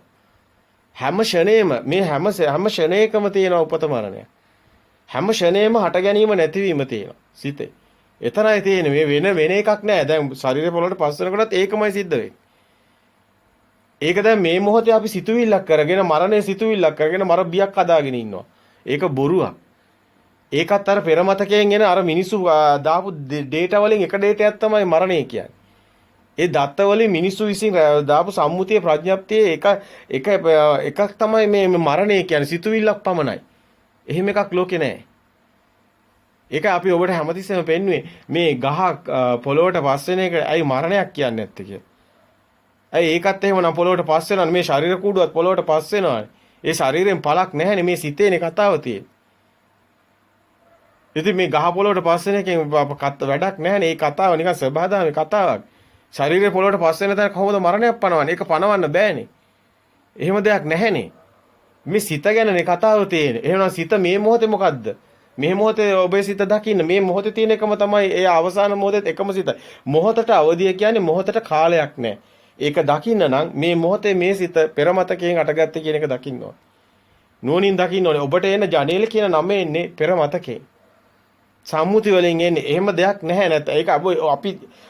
හැම ෂණේම මේ හැම ෂණේකම තියෙන උපත මරණය. හැම ෂණේම හට ගැනීම නැතිවීම තියෙනවා සිතේ. එතරම්යි තියෙන්නේ මේ වෙන එකක් නෑ. දැන් ශරීරය පොළොවට පස් වෙනකොටත් ඒකමයි සිද්ධ වෙන්නේ. ඒක දැන් මේ මොහොතේ අපි සිතුවිල්ලක් කරගෙන මරණය සිතුවිල්ලක් කරගෙන මර බියක් හදාගෙන ඉන්නවා. ඒක බොරුවක්. ඒකත් අර පෙර මතකයෙන් එන අර මිනිස්සු දාපු ඩේටා වලින් එක ඩේටාවක් තමයි මරණය කියන්නේ. ඒ දත්ත වලින් මිනිස්සු විසින් දාපු සම්මුතිය ප්‍රඥප්තියේ එකක් තමයි මේ මරණය කියන්නේ සිතුවිල්ලක් පමණයි. එහෙම එකක් ලෝකේ නැහැ. ඒක අපි ඔබට හැමතිස්සෙම පෙන්වුවේ මේ ගහ පොළොවට පස් වෙන එක ඇයි මරණයක් කියන්නේ නැත්තේ කියලා. ඇයි ඒකත් එහෙමනම් පොළොවට පස් වෙනවනේ මේ ශරීර කූඩුවත් පොළොවට පස් වෙනවනේ. ඒ ශරීරයෙන් පළක් නැහැනේ මේ සිතේනේ කතාව තියෙන්නේ. ඉතින් මේ ගහ පොළොවට පස් වෙන එකෙන් වැඩක් නැහැනේ. ඒ කතාව නිකන් සබහාදාමේ කතාවක්. ශරීරය පොළොවට පස් වෙන තැන කොහොමද මරණයක් පනවන්නේ? ඒක පනවන්න බෑනේ. එහෙම දෙයක් නැහැනේ. මේ සිත ගැනනේ කතාව තියෙන්නේ. එහෙනම් සිත මේ මොහොතේ මොකද්ද? මේ මොහොතේ ඔබේ සිත දකින්න මේ මොහොතේ තියෙන එකම තමයි ඒ අවසාන මොහොතේ එකම සිත. මොහොතට අවදිය කියන්නේ මොහොතට කාලයක් නැහැ. ඒක දකින්න නම් මේ මොහොතේ මේ සිත පෙරමතකයෙන් අටගත්තේ කියන එක දකින්න ඕනේ. නුවණින් දකින්න ඕනේ. ඔබට එන ජනේල කියන නම එන්නේ පෙරමතකේ. සම්මුති වලින් එන්නේ. එහෙම දෙයක් නැහැ නැත්නම් ඒක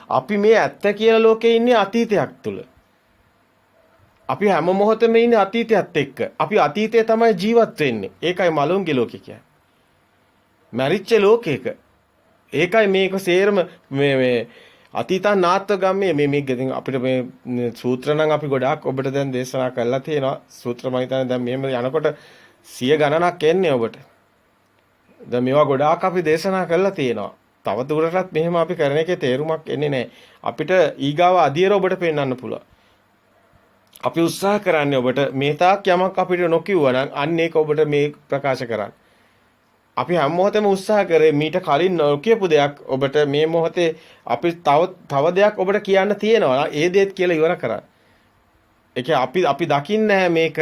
අපි මේ ඇත්ත කියන ලෝකේ ඉන්නේ අතීතයක් තුල. අපි හැම මොහොතෙම ඉන්නේ අතීතයත් එක්ක. අපි අතීතයේ තමයි ජීවත් වෙන්නේ. ඒකයි මලුන්ගේ ලෝකේ කියන්නේ. මරිච්ච ලෝකයක. ඒකයි මේක සේරම මේ අතීතං නාත්ව ගම්මේ මේ අපිට මේ සූත්‍ර නම් අපි ගොඩාක් ඔබට දැන් දේශනා කරලා තියෙනවා. සූත්‍ර මම හිතන්නේ දැන් මෙහෙම යනකොට 100 ගණනක් එන්නේ ඔබට. දැන් මේවා ගොඩාක් අපි දේශනා කරලා තියෙනවා. තව දුරටත් මෙහෙම අපි කරන එකේ තේරුමක් එන්නේ නැහැ. අපිට ඊගාව අධියර ඔබට පෙන්වන්න පුළුවන්. අපි උත්සාහ කරන්නේ ඔබට මේ තාක් යමක් අපිට නොකියුවා නම් අන්න ඒක ඔබට මේ ප්‍රකාශ කරන්න. අපි හැම මොහොතෙම උත්සාහ කරේ මීට කලින් නොකියපු දෙයක් ඔබට මේ මොහොතේ අපි තව දෙයක් ඔබට කියන්න තියෙනවා. ඒ දේත් කියලා ඉවර කරන්න. ඒකේ අපි දකින්නේ නැහැ මේක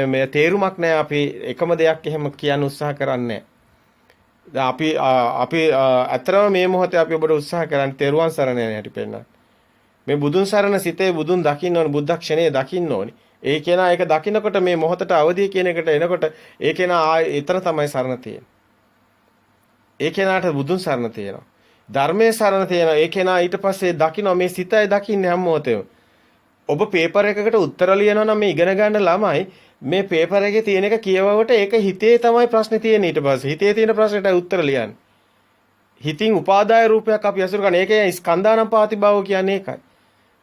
මේ තේරුමක් නැහැ. අපි එකම දෙයක් එහෙම කියන්න උත්සාහ කරන්නේ නැහැ. අපි අතරම මේ මොහොතේ අපි ඔබට උත්සාහ කරන්නේ තෙරුවන් සරණ යන හැටි පෙන්නන්න. මේ බුදුන් සරණ සිතේ බුදුන් දකින්න ඕනේ බුද්ධක්ෂණේ දකින්න ඕනේ. ඒ කෙනා ඒක දකින්නකොට මේ මොහොතට අවදිය කියන එකට එනකොට ඒ කෙනා එතන තමයි සරණ තියෙන්නේ. ඒ කෙනාට බුදුන් සරණ තියෙනවා. ධර්මයේ සරණ තියෙනවා. ඒ කෙනා ඊට පස්සේ දකින්න මේ සිතයි දකින්නේ හැම මොහොතේම. ඔබ පේපර් එකකට උත්තර ලියනවා නම් මේ ඉගෙන ගන්න ළමයි මේ පේපර් එකේ තියෙන එක කියවවට ඒක හිතේ තමයි ප්‍රශ්නේ තියෙන්නේ ඊට පස්සේ. හිතේ තියෙන ප්‍රශ්නෙට උත්තර ලියන්නේ. හිතින් උපාදාය රූපයක් අපි අසුර ගන්න. ඒකේ ස්කන්ධානම් පාතිභාව කියන්නේ ඒකයි.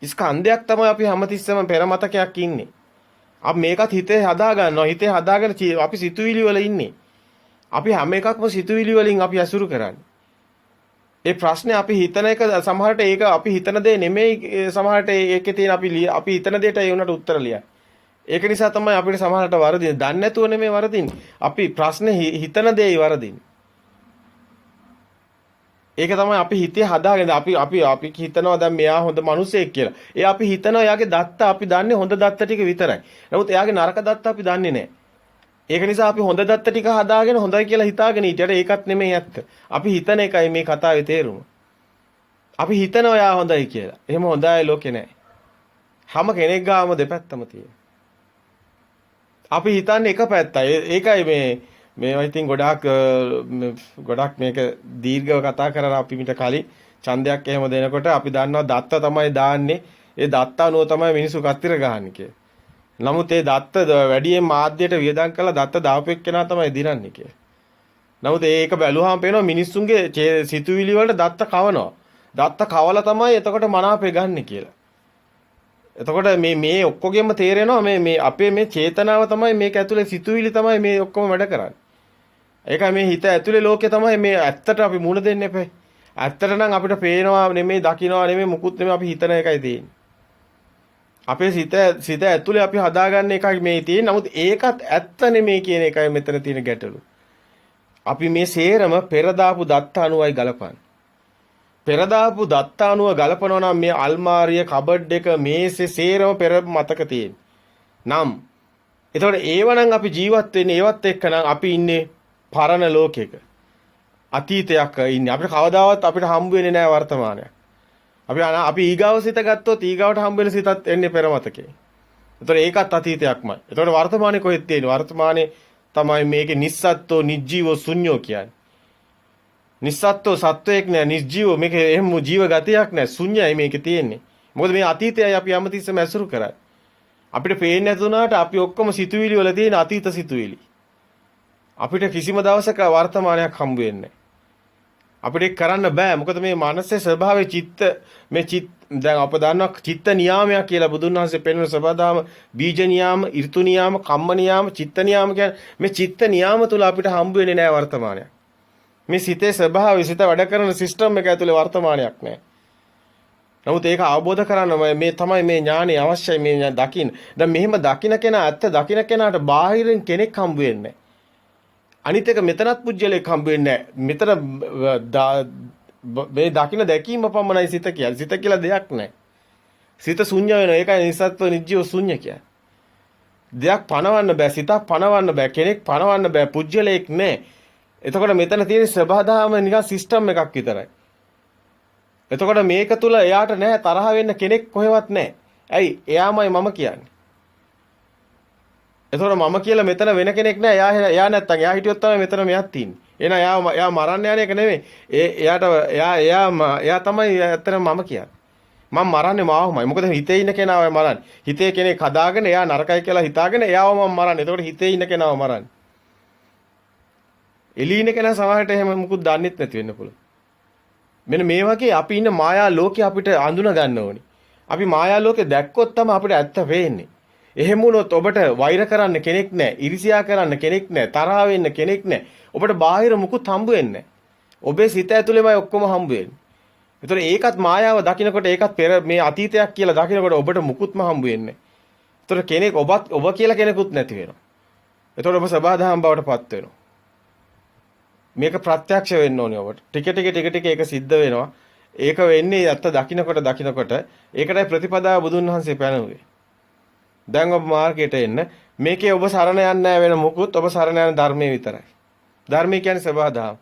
ස්කන්ධයක් තමයි අපි හැමතිස්සෙම පෙර මතකයක් ඉන්නේ. අපි මේකත් හිතේ හදා ගන්නවා. හිතේ හදාගෙන අපි සිතුවිලි වල ඉන්නේ. අපි හැම එකක්ම සිතුවිලි වලින් අපි අසුරු කරන්නේ. ඒ ප්‍රශ්නේ අපි හිතන එක සමහරට ඒක අපි හිතන දේ නෙමෙයි සමහරට ඒකේ තියෙන අපි හිතන දෙයට ඒ උනට උත්තර ලියන්නේ. ඒක නිසා තමයි අපිට සමහරට වරදින්නේ. දන්නේ නැතුව නෙමෙයි වරදින්නේ. අපි ප්‍රශ්නේ හිතන දේයි වරදින්නේ. ඒක තමයි අපි හිතේ හදාගෙන අපි හිතනවා දැන් මෙයා හොඳ මිනිසෙක් කියලා. ඒ අපි හිතනවා එයාගේ දත්ත අපි දන්නේ හොඳ දත්ත ටික විතරයි. නමුත් එයාගේ නරක දත්ත අපි දන්නේ නැහැ. ඒක නිසා අපි හොඳ දත්ත ටික හදාගෙන හොඳයි කියලා හිතාගෙන හිටියට ඒකත් නෙමෙයි ඇත්ත. අපි හිතන එකයි මේ කතාවේ තේරුම. අපි හිතනවා එයා හොඳයි කියලා. එහෙම හොඳයි ලෝකේ නැහැ. හැම කෙනෙක් ගාම දෙපැත්තම තියෙනවා. අපි හිතන්නේ එක පැත්තයි. ඒකයි මේවා ඉතින් ගොඩක් මේක දීර්ඝව කතා කරලා අපි මිට කලින් ඡන්දයක් එහෙම දෙනකොට අපි දන්නවා දත්ත තමයි දාන්නේ. ඒ දත්ත අනුව තමයි මිනිස්සු කතිර ගහන්නේ කියලා. නමුත් ඒ දත්ත වැඩියෙන් මාධ්‍යයට වියදම් කරලා දත්ත දාපු එක්කෙනා තමයි දිනන්නේ කියලා. නමුත් ඒක බැලුවාම පේනවා මිනිස්සුන්ගේ සිතුවිලි වලට දත්ත කවනවා. දත්ත කවලා තමයි එතකොට මනාපේ ගන්න කියලා. එතකොට මේ ඔක්කොගෙම තේරෙනවා මේ අපේ මේ චේතනාව තමයි මේක ඇතුලේ සිතුවිලි තමයි මේ ඔක්කොම වැඩ කරන්නේ. ඒකයි මේ හිත ඇතුලේ ලෝකේ තමයි මේ ඇත්තට අපි මුණ දෙන්න එපේ. ඇත්තට නම් අපිට පේනවා නෙමෙයි දකින්නවා නෙමෙයි මුකුත් නෙමෙයි අපි හිතන එකයි තියෙන්නේ. අපේ සිත ඇතුලේ අපි හදාගන්න එකයි මේ තියෙන්නේ. නමුත් ඒකත් ඇත්ත නෙමෙයි කියන එකයි මෙතන තියෙන ගැටලුව. අපි මේ සේරම පෙර දාපු දත්ත අනුවයි ගලපන්නේ. පෙර දාපු දත්ත අනුව ගලපනවා නම් මේ අල්මාරිය, කබඩ් එක, මේසේ සේරම පෙර මතක තියෙන්නේ. නම් එතකොට ඒවනම් අපි ජීවත් වෙන්නේ ඒවත් එක්ක නම් අපි ඉන්නේ පරණ ලෝකයක. අතීතයක් ඉන්නේ. අපිට කවදාවත් අපිට හම්බ වෙන්නේ නැහැ වර්තමානයක්. අපි ඊගාව සිත ගත්තොත් ඊගාවට හම්බ වෙන සිතත් එන්නේ පෙර මතකේ. එතකොට ඒකත් අතීතයක්මයි. එතකොට වර්තමානයේ කොහෙද තියෙන්නේ? වර්තමානයේ තමයි මේකේ නිස්සත්ත්ව නිජ්ජීව ශුන්‍යෝ කියන්නේ. නිස්සත්ත්ව සත්වයක් නෑ නිජ්ජීව මේකේ එහෙම ජීව ගතියක් නෑ ශුන්‍යයි මේකේ තියෙන්නේ. මොකද මේ අතීතයයි අපි හැමතිස්සෙම ඇසුරු කරන්නේ. අපිට පේන්නේ නැතුණාට අපි ඔක්කොම සිතුවිලි වල තියෙන අතීත සිතුවිලි. අපිට කිසිම දවසක වර්තමානයක් හම්බ වෙන්නේ අපිට කරන්න බෑ. මොකද මේ මනසේ ස්වභාවයේ දැන් අප දන්නවා චිත්ත නියාමයක් කියලා බුදුන් වහන්සේ පෙන්වන සබදාම බීජ නියාම, ඍතු නියාම, කම්ම නියාම, චිත්ත නියාම කියන්නේ මේ චිත්ත නියාම තුල අපිට හම්බ වෙන්නේ නෑ වර්තමානයක්. මේ සිතේ ස්වභාවය සිත වැඩ කරන සිස්ටම් එක ඇතුලේ වර්තමානයක් නැහැ. නමුත් ඒක අවබෝධ කරගන්න මේ තමයි මේ ඥානෙ අවශ්‍යයි මේ දකින්න. දැන් මෙහෙම දකින්න කෙනා ඇත්ත දකින්න කෙනාට බාහිරින් කෙනෙක් හම්බ වෙන්නේ නැහැ. අනිත් එක මෙතනත් පුජ්‍යලයක් හම්බ වෙන්නේ නැහැ. මේ දකින්න දැකීම පමණයි සිත කියන්නේ. සිත කියලා දෙයක් නැහැ. සිත ශුන්‍ය වෙනවා. ඒකයි නිසත්ව නිජ්ජව ශුන්‍ය කියන්නේ. දෙයක් පණවන්න බෑ. සිතක් පණවන්න බෑ. කෙනෙක් පණවන්න බෑ. පුජ්‍යලයක් නැහැ. එතකොට මෙතන තියෙන ස්වභාවම නිකන් සිස්ටම් එකක් විතරයි. එතකොට මේක තුල එයාට නෑ තරහ වෙන්න කෙනෙක් කොහෙවත් නෑ. ඇයි? එයාමයි මම කියන්නේ. එතකොට මම කියලා මෙතන වෙන කෙනෙක් නෑ. එයා නැත්තම් එයා හිටියොත් තමයි මෙතන මෙයක් තියෙන්නේ. එහෙනම් එයා මරන්න යන එක නෙමෙයි. එයා තමයි ඇත්තටම මම කියන්නේ. මම මරන්නේ මාවමයි. මොකද හිතේ ඉන්න කෙනාව මරන්නේ. හිතේ කෙනෙක් හදාගෙන එයා නරකයි කියලා හිතාගෙන එයාව මම මරන්නේ. එතකොට හිතේ ඉන්න කෙනාව මරන්නේ. එළී ඉන්න කෙනා සමහරට එහෙම මුකුත් දන්නෙත් නැති වෙන්න පුළුවන්. මෙන්න මේ වගේ අපි ඉන්න මායා ලෝකේ අපිට අඳුන ගන්න ඕනි. අපි මායා ලෝකේ දැක්කොත් තමයි අපිට ඇත්ත පේන්නේ. එහෙම වුණොත් ඔබට වෛර කරන්න කෙනෙක් නැහැ, ඉරිසියා කරන්න කෙනෙක් නැහැ, තරහ වෙන්න කෙනෙක් නැහැ. ඔබට බාහිර මුකුත් හම්බ වෙන්නේ නැහැ. ඔබේ සිත ඇතුළේමයි ඔක්කොම හම්බ වෙන්නේ. ඒතකොට ඒකත් මායාව දකින්නකොට ඒකත් පෙර මේ අතීතයක් කියලා දකින්නකොට ඔබට මුකුත්ම හම්බ වෙන්නේ නැහැ. ඒතකොට කෙනෙක් ඔබ කියලා කෙනෙකුත් නැති වෙනවා. ඒතකොට ඔබ සබහාදහම් බවට පත් වෙනවා. මේක ප්‍රත්‍යක්ෂ වෙන්න ඕනේ ඔබට. ටික ටික ඒක සිද්ධ වෙනවා. ඒක වෙන්නේ ඇත්ත දකින්නකොට ඒකටයි ප්‍රතිපදාව බුදුන් වහන්සේ පැනුවේ. දැන් ඔබ මාර්ගයට එන්න. මේකේ ඔබ සරණ යන්නේ නැහැ වෙන මොකුත්. ඔබ සරණ යන ධර්මයේ විතරයි. ධර්මය කියන්නේ සබහාදහම්.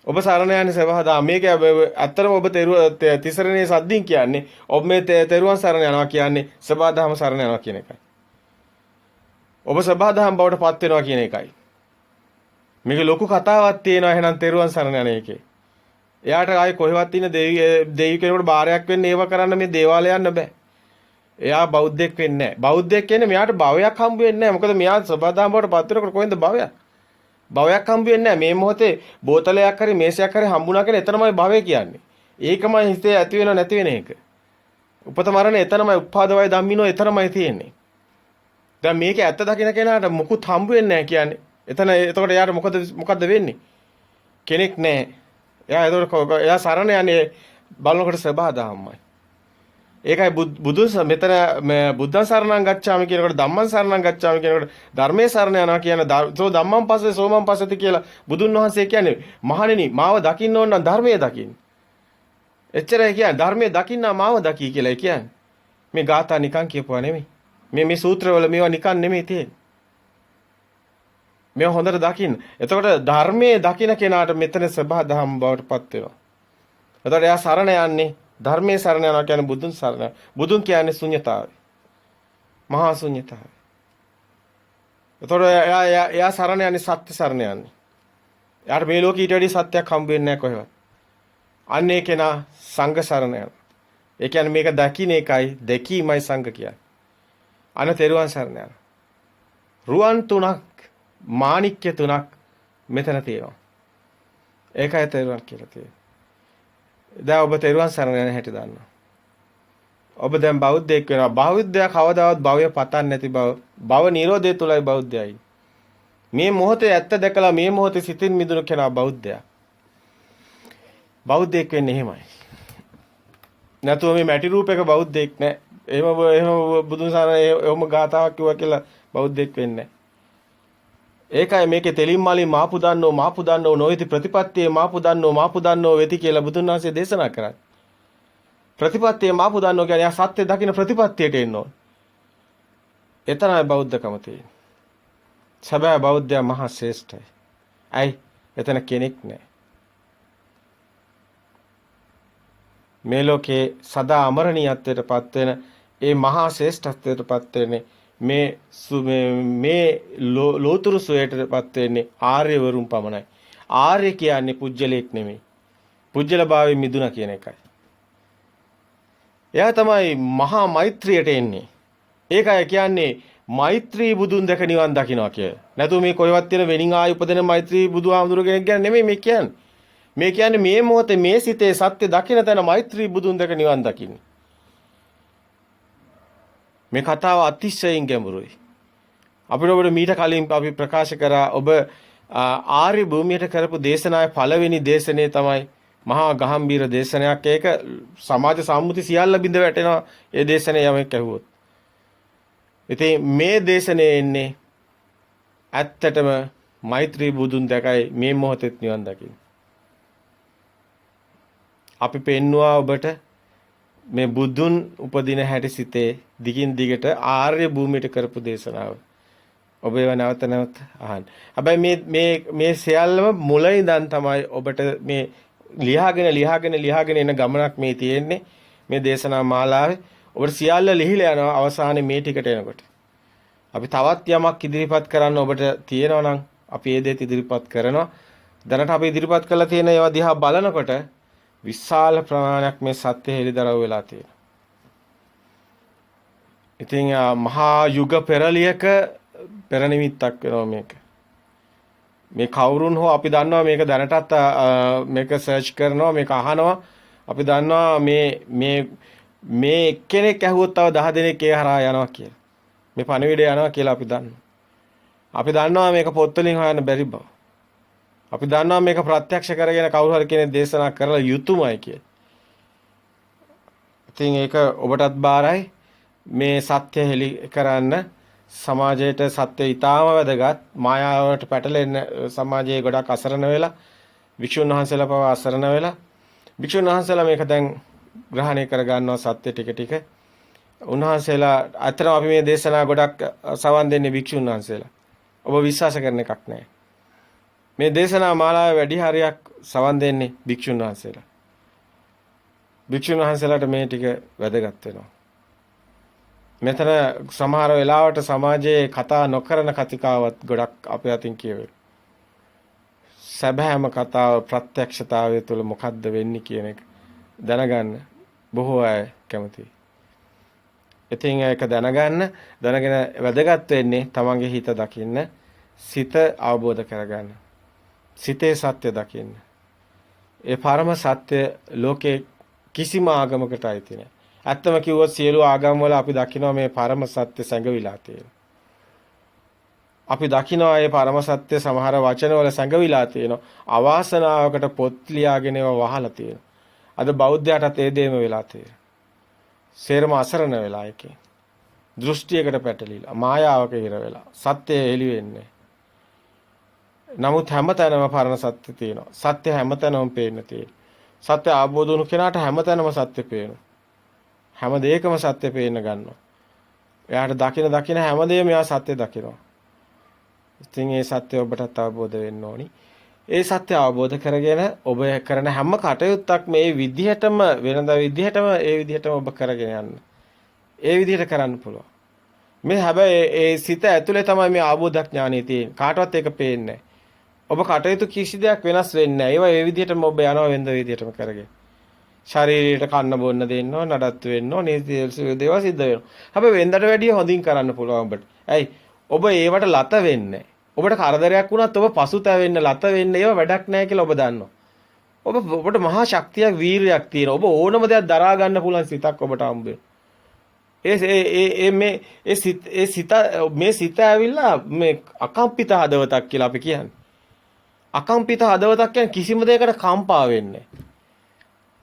ඔබ සරණ යන්නේ සබහාදහම්. මේක ඇත්තටම ඔබ තිසරණේ සද්දින් කියන්නේ ඔබ මේ තෙරුවන් සරණ යනවා කියන්නේ සබහාදහම සරණ යනවා කියන එකයි. ඔබ සබහාදහම් බවට පත් වෙනවා කියන එකයි. මේක ලොකු කතාවක් තියෙනවා එහෙනම් තෙරුවන් සරණ යන එකේ. එයාට ආයේ කොහෙවත් ඉන්න දෙවි කෙනෙකුට බාරයක් වෙන්න ඒව කරන්න මේ දේවාලය යන්න බෑ. එයා බෞද්ධෙක් වෙන්නේ නැහැ. බෞද්ධයෙක් කියන්නේ මෙයාට භවයක් හම්බ වෙන්නේ නැහැ. මොකද මෙයා සබදාම් බවට පත් වෙනකොට කොහෙන්ද භවයක්? භවයක් හම්බ වෙන්නේ නැහැ. මේ මොහොතේ බෝතලයක් හරි මේසයක් හරි හම්බුණා කියන එතනමයි භවය කියන්නේ. ඒකමයි හිතේ ඇති වෙනව නැති වෙන එක. උපත මරණ එතනමයි උපාදවය ධම්මිනෝ එතනමයි තියෙන්නේ. දැන් මේක ඇත්ත දකින්න කෙනාට මුකුත් හම්බ වෙන්නේ නැහැ කියන්නේ. එතකොට එයාට මොකද වෙන්නේ? කෙනෙක් නැහැ. එයා සරණ යන්නේ බලනකොට සබදාම්මයි. ඒකයි බුදුන් මෙතන බුද්ධං සරණං ගච්ඡාමි කියනකොට ධම්මං සරණං ගච්ඡාමි කියනකොට ධර්මයේ සරණ යනවා කියන සෝ ධම්මං පස්සේ සෝමං පස්සති කියලා බුදුන් වහන්සේ කියන්නේ මහණෙනි මාව දකින්න ඕන නම් ධර්මයේ දකින්න. එච්චරයි කියන්නේ ධර්මයේ දකින්න මාව දකි කියලා කියන්නේ. මේ ගාථා නිකන් කියපුවා නෙමෙයි. මේ සූත්‍රවල මේවා නිකන් නෙමෙයි තියෙන්නේ. මේ හොඳට දකින්න. එතකොට ධර්මයේ දකින්න කෙනාට මෙතන සබහාදහම් බවට පත් වෙනවා. එතකොට එයා සරණ යන්නේ ධර්මයේ සරණ යනවා කියන්නේ බුදුන් සරණ. බුදුන් කියන්නේ ශුන්‍යතාවය. මහා ශුන්‍යතාවය. එතකොට එයා සරණ යන්නේ සත්‍ය සරණ යන්නේ. එයාට මේ ලෝකෙ ඊට වැඩි සත්‍යයක් හම්බ වෙන්නේ නැහැ කොහෙවත්. අන්න ඒ කෙනා සංඝ සරණ යනවා. ඒ කියන්නේ මේක දකින්න එකයි දැකීමයි සංඝ කියන්නේ. අන තෙරුවන් සරණ යනවා. රුවන් තුනක් මාණික්‍ය තුනක් මෙතන තියෙනවා. ඒකයි තෙරුවන් කියලා තියෙන්නේ. දැන් ඔබ තෙරුවන් සරණ යන හැටි දන්නවා. ඔබ දැන් බෞද්ධයෙක් වෙනවා. බෞද්ධයා කවදාවත් භවය පතන්නේ නැති බව. භව නිරෝධය තුලයි බෞද්ධයයි. මේ මොහොතේ ඇත්ත දැකලා මේ මොහොතේ සිතින් මිදුණු කෙනා බෞද්ධයා. බෞද්ධයෙක් වෙන්නේ එහෙමයි. නැතුව මේ මැටි රූපයක බෞද්ධයෙක් නෑ. එහෙම බුදුන් සරණ එහෙම ගාතාවක් කිව්වා කියලා බෞද්ධයෙක් වෙන්නේ නෑ. ඒකයි මේකේ තෙලින් මාලින් මාපු දන්නෝ නොයිති ප්‍රතිපත්තියේ මාපු දන්නෝ වෙති කියලා බුදුන් වහන්සේ දේශනා කරා. ප්‍රතිපත්තියේ මාපු දන්නෝ කියන්නේ සත්‍ය දකින්න ප්‍රතිපත්තියට එන්න ඕන. එතනයි බෞද්ධකම තියෙන්නේ. සබෑ බෞද්ධයා මහා ශ්‍රේෂ්ඨයි. ඇයි? එතන කෙනෙක් නැහැ. මේ ලෝකේ සදා අමරණීයත්වයට පත් වෙන ඒ මහා ශ්‍රේෂ්ඨත්වයට පත් වෙන්නේ මේ ලෝතුරු සෝයටපත් වෙන්නේ ආර්යවරුන් පමණයි. ආර්ය කියන්නේ පුජ්‍යලයක් නෙමෙයි. පුජ්‍යලභාවයෙන් මිදුණා කියන එකයි. එයා තමයි මහා මෛත්‍රියට එන්නේ. ඒකයි කියන්නේ මෛත්‍රී බුදුන් දැක නිවන් දකින්නවා කියලා. නැතු මේ කොහෙවත් තියෙන වෙනින් ආයි උපදින මෛත්‍රී බුදුහාමුදුර කෙනෙක් ගැන නෙමෙයි මේ කියන්නේ. මේ කියන්නේ මේ මොහොතේ මේ සිතේ සත්‍ය දකින්න තැන මෛත්‍රී බුදුන් දැක නිවන් දකින්නේ. මේ කතාව අතිශයින් ගැඹුරුයි. අපිට ඔබට මීට කලින් අපි ප්‍රකාශ කරා ඔබ ආර්ය භූමියට කරපු දේශනාවේ පළවෙනි දේශනේ තමයි මහා ගහම්බීර දේශනයක්. ඒක සමාජ සම්මුති සියල්ල බිඳ වැටෙනවා. ඒ දේශනේ යමෙක් ඇහුවොත්. ඉතින් මේ දේශනේ එන්නේ ඇත්තටම මෛත්‍රී බුදුන් දැකයි මේ මොහොතෙත් නිවන් දකින්න. අපි පෙන්නවා ඔබට මේ බුදුන් උපදින හැටි සිතේ දිගින් දිගට ආර්ය භූමියට කරපු දේශනාව. ඔබ ඒව නැවත නැවත අහන්න. හැබැයි මේ සියල්ලම මුල ඉඳන් තමයි ඔබට මේ ලියාගෙන එන ගමනක් මේ තියෙන්නේ. මේ දේශනා මාලාවේ ඔබට සියල්ල ලිහිලා යනවා අවසානයේ මේ ටිකට එනකොට. අපි තවත් යමක් ඉදිරිපත් කරන්න ඔබට තියෙනවා නම් අපි ඒ දේත් ඉදිරිපත් කරනවා. දැනට අපි ඉදිරිපත් කරලා තියෙන ඒවා දිහා බලනකොට විශාල ප්‍රමාණයක් මේ සත්‍ය හෙළිදරව් වෙලා තියෙනවා. ඉතින් මහා යුග පෙරලියක පෙර නිමිත්තක් වෙනවා මේක. මේ කවුරුන් හෝ අපි දන්නවා මේක දැනටත් මේක සර්ච් කරනවා මේක අහනවා. අපි දන්නවා මේ එක්කෙනෙක් ඇහුවොත් තව 10 දෙනෙක් ඒ හරහා යනවා කියලා. මේ පණිවිඩය යනවා කියලා අපි දන්නවා. අපි දන්නවා මේක පොත්වලින් හොයන්න බැරි බව. අපි දන්නවා මේක ප්‍රත්‍යක්ෂ කරගෙන කවුරු හරි කෙනෙක් දේශනා කරලා යුතුයමයි කියලා. ඉතින් ඒක ඔබටත් බාරයි මේ සත්‍ය හෙළි කරන්න සමාජයට සත්‍ය ඊටාම වැදගත්. මායාවට පැටලෙන සමාජයේ ගොඩක් අසරණ වෙලා වික්ෂුන් වහන්සේලා පවා අසරණ වෙලා වික්ෂුන් වහන්සේලා මේක දැන් ග්‍රහණය කර ගන්නවා සත්‍ය ටික ටික. උන්වහන්සේලා අතරම අපි මේ දේශනා ගොඩක් සවන් දෙන්නේ වික්ෂුන් වහන්සේලා. ඔබ විශ්වාස කරන එකක් නැහැ. මේ දේශනා මාලාවේ වැඩි හරියක් සවන් දෙන්නේ භික්ෂුන් වහන්සේලා. භික්ෂුන් වහන්සේලාට මේ ටික වැදගත් වෙනවා. මෙතන සමහර වෙලාවට සමාජයේ කතා නොකරන කතිකාවත් ගොඩක් අපේ අතින් කියවෙනවා. සැබෑම කතාව ප්‍රත්‍යක්ෂතාවය තුළ මොකද්ද වෙන්නේ කියන එක දැනගන්න බොහෝ අය කැමතියි. ඉතින් ඒක දැනගෙන වැදගත් වෙන්නේ තමන්ගේ හිත දකින්න, සිත අවබෝධ කරගන්න. සිතේ සත්‍ය දකින්න. ඒ පරම සත්‍ය ලෝකේ කිසිම ආගමකට අයිති නැහැ. ඇත්තම කිව්වොත් සියලු ආගම් වල අපි දකිනවා මේ පරම සත්‍ය සැඟවිලා තියෙනවා. අපි දකිනවා මේ පරම සත්‍ය සමහර වචන වල සැඟවිලා තියෙනවා. අවාසනාවකට පොත් ලියාගෙන ඒවා වහලා තියෙනවා. අද බෞද්ධයාටත් ඒ දෙයම වෙලා තියෙනවා. සේරම අසරණ වෙලා එකේ. දෘෂ්ටියකට පැටලිලා, මායාවක හිර වෙලා, සත්‍ය එළි වෙන්නේ. නමුත් හැමතැනම පරණ සත්‍ය තියෙනවා. සත්‍ය හැමතැනම පේන්න තියෙනවා. සත්‍ය අවබෝධ වුණු කෙනාට හැමතැනම සත්‍ය පේනවා. හැම දෙයකම සත්‍ය පේන්න ගන්නවා. එයාට දකින හැමදේම එයා සත්‍ය දකිනවා. ඉතින් ඒ සත්‍ය ඔබටත් අවබෝධ වෙන්න ඕනි. ඒ සත්‍ය අවබෝධ කරගෙන ඔබ කරන හැම කටයුත්තක් මේ විදිහටම වෙනද විදිහටම ඔබ කරගෙන යන්න. ඒ විදිහට කරන්න පුළුවන්. මේ හැබැයි ඒ සිත ඇතුලේ තමයි මේ අවබෝධඥානෙ තියෙන්නේ. කාටවත් ඒක පේන්නේ ඔබ කටයුතු කිසි දෙයක් වෙනස් වෙන්නේ නැහැ. ඒවා ඒ විදිහටම ඔබ යනවා වෙනද විදිහටම කරගෙන. ශරීරයට කන්න බොන්න දෙන්න ඕන, නඩත්තු වෙන්න ඕන, දේවල් සිද්ධ වෙනවා. හැබැයි වෙනදට වැඩිය හොඳින් කරන්න පුළුවන් ඔබට. ඇයි? ඔබ ඒවට ලත වෙන්නේ. ඔබට කරදරයක් වුණත් ඔබ පසුතැවෙන්න, ලත වෙන්න ඒව වැඩක් නැහැ කියලා ඔබ දන්නවා. ඔබට මහා ශක්තියක්, වීරියක් තියෙනවා. ඔබ ඕනම දෙයක් දරා ගන්න පුළුවන් සිතක් ඔබට හම්බ මේ සිත ඇවිල්ලා මේ අකම්පිත හදවතක් කියලා අපි කියන්නේ. අකම්පිත හදවතක් කියන්නේ කිසිම දෙයකට කම්පා වෙන්නේ නැහැ.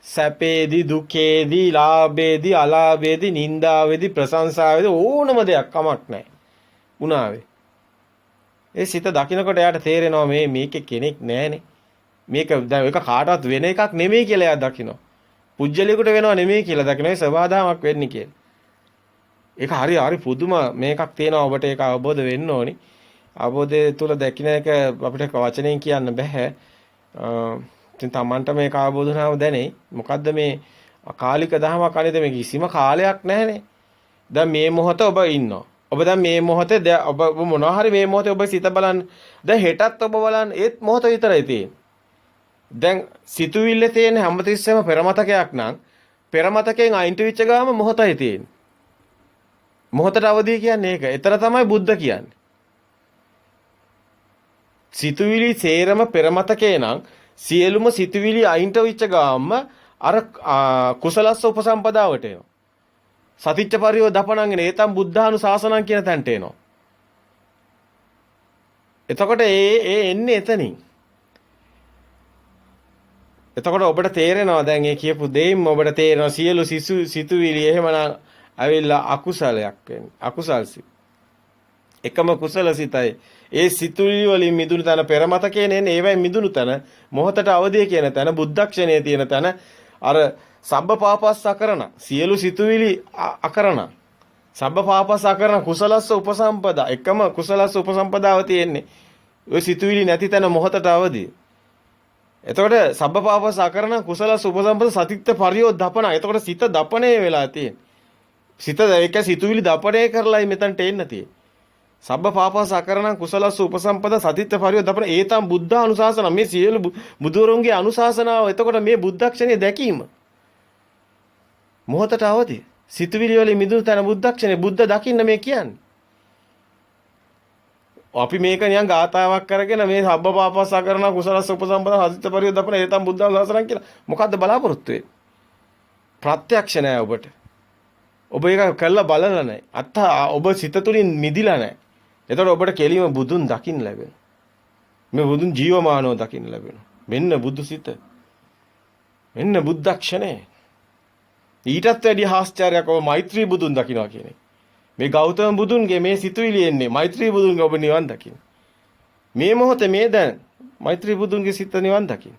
සැපේදී, දුකේදී, ලාභේදී, අලාභේදී, නිന്ദාවේදී, ප්‍රශංසාවේදී ඕනම දෙයක් කමක් නැහැ. උනාවේ. ඒ සිත දකින්නකොට එයාට තේරෙනවා මේකේ කෙනෙක් නැහැනේ. මේක දැන් ඒක කාටවත් වෙන එකක් නෙමෙයි කියලා එයා දකිනවා. පුජ්‍යලියකට වෙනව නෙමෙයි කියලා දකිනවා. ඒ සබාදාමක් වෙන්නේ කියලා. ඒක හරි පුදුම මේකක් තියෙනවා. ඔබට ඒක අවබෝධ වෙන්න ඕනි. අවබෝධය තුල දකින්න එක අපිට වචනෙන් කියන්න බෑ. ඉතින් Tamanට මේක අවබෝධ වුණාම දැනේ. මොකද්ද මේ අකාලික දහමක් අනේද මේ කිසිම කාලයක් නැහැනේ. දැන් මේ මොහොත ඔබ ඉන්නවා. ඔබ දැන් මේ මොහොතේ ඔබ මොනවා හරි මේ මොහොතේ ඔබ සිත බලන්න. දැන් හෙටත් ඔබ බලන්න ඒත් මොහොත විතරයි තියෙන්නේ. දැන් සිතුවිල්ලේ තියෙන හැමතිස්සෙම පෙරමතකයක් නම් පෙරමතකයෙන් අයින්ට වෙච්ච ගාම මොහොතයි තියෙන්නේ. මොහොතට අවදි කියන්නේ ඒක. ඒතර තමයි බුද්ධ කියන්නේ. සිතුවිලි සේරම පෙරමතකේ නම් සියලුම සිතුවිලි අයින්ට වෙච්ච ගාම අර කුසලස්ස උපසම්පදාවට එනවා. සතිච්ච පරියෝ දපණංගෙන ඒතම් බුද්ධානුශාසනං කියන තැනට එනවා. එතකොට ඒ එන්නේ එතනින්. එතකොට ඔබට තේරෙනවා දැන් ඒ කියපු දෙයින්ම ඔබට තේරෙනවා සියලු සිතුවිලි එහෙමනම් ඇවිල්ලා අකුසලයක් වෙන්නේ. අකුසල් සිත්. එකම කුසල සිතයි. ඒ සිතුවිලි වලින් මිදුණු තැන පෙරමතකේ නෙන්නේ ඒවෙන් මිදුණු තැන මොහතට අවදිය කියන තැන බුද්ධක්ෂණයේ තියෙන තැන අර සබ්බ පාපස් අකරණ සියලු සිතුවිලි අකරණ සබ්බ පාපස් අකරණ කුසලස්ස උපසම්පදා එකම කුසලස්ස උපසම්පදාව තියෙන්නේ ඔය සිතුවිලි නැති තැන මොහතට අවදිය. එතකොට සබ්බ පාපස් අකරණ කුසලස්ස උපසම්පද සතිත්ත පරියෝධපන. එතකොට සිත දපණය වෙලා තියෙන්නේ. සිත ඒක සිතුවිලි දපණය කරලායි මෙතනට එන්න තියෙන්නේ. සබ්බ පාපස් අකරණ කුසලස්ස උපසම්පද සතිත්ත පරියෝධපන ඒතම් බුද්ධ අනුශාසන මේ සියලු බුදුරොන්ගේ අනුශාසනාව. එතකොට මේ බුද්ධක්ෂණය දැකීම මොහතට අවදි සිතුවිලි වලින් මිදුණු තැන බුද්ධක්ෂණය බුද්ධ දකින්න මේ කියන්නේ. අපි මේක නිකන් ගාතාවක් කරගෙන මේ සබ්බ පාපස් අකරණ කුසලස්ස උපසම්පද සතිත්ත පරියෝධපන ඒතම් බුද්ධ අනුශාසන කියලා මොකද්ද බලාපොරොත්තු වෙන්නේ? ප්‍රත්‍යක්ෂ නැහැ ඔබට. ඔබ ඒක කළා බලලා නැහැ. ඔබ සිත තුලින් මිදිලා නැහැ. එතකොට ඔබට කෙලිම බුදුන් දකින්න ලැබෙනවා. මේ බුදුන් ජීවමානව දකින්න ලැබෙනවා. මෙන්න බුදු සිත. මෙන්න බුද්ධක්ෂණය. ඊටත් වැඩි ආශ්චර්යයක් ඔබ මෛත්‍රී බුදුන් දකින්නවා කියන්නේ. මේ ගෞතම බුදුන්ගේ මේ සිතුවිලි එන්නේ මෛත්‍රී බුදුන්ගේ ඔබ නිවන් දකින්න. මේ මොහොතේ මේ දැන් මෛත්‍රී බුදුන්ගේ සිත නිවන් දකින්න.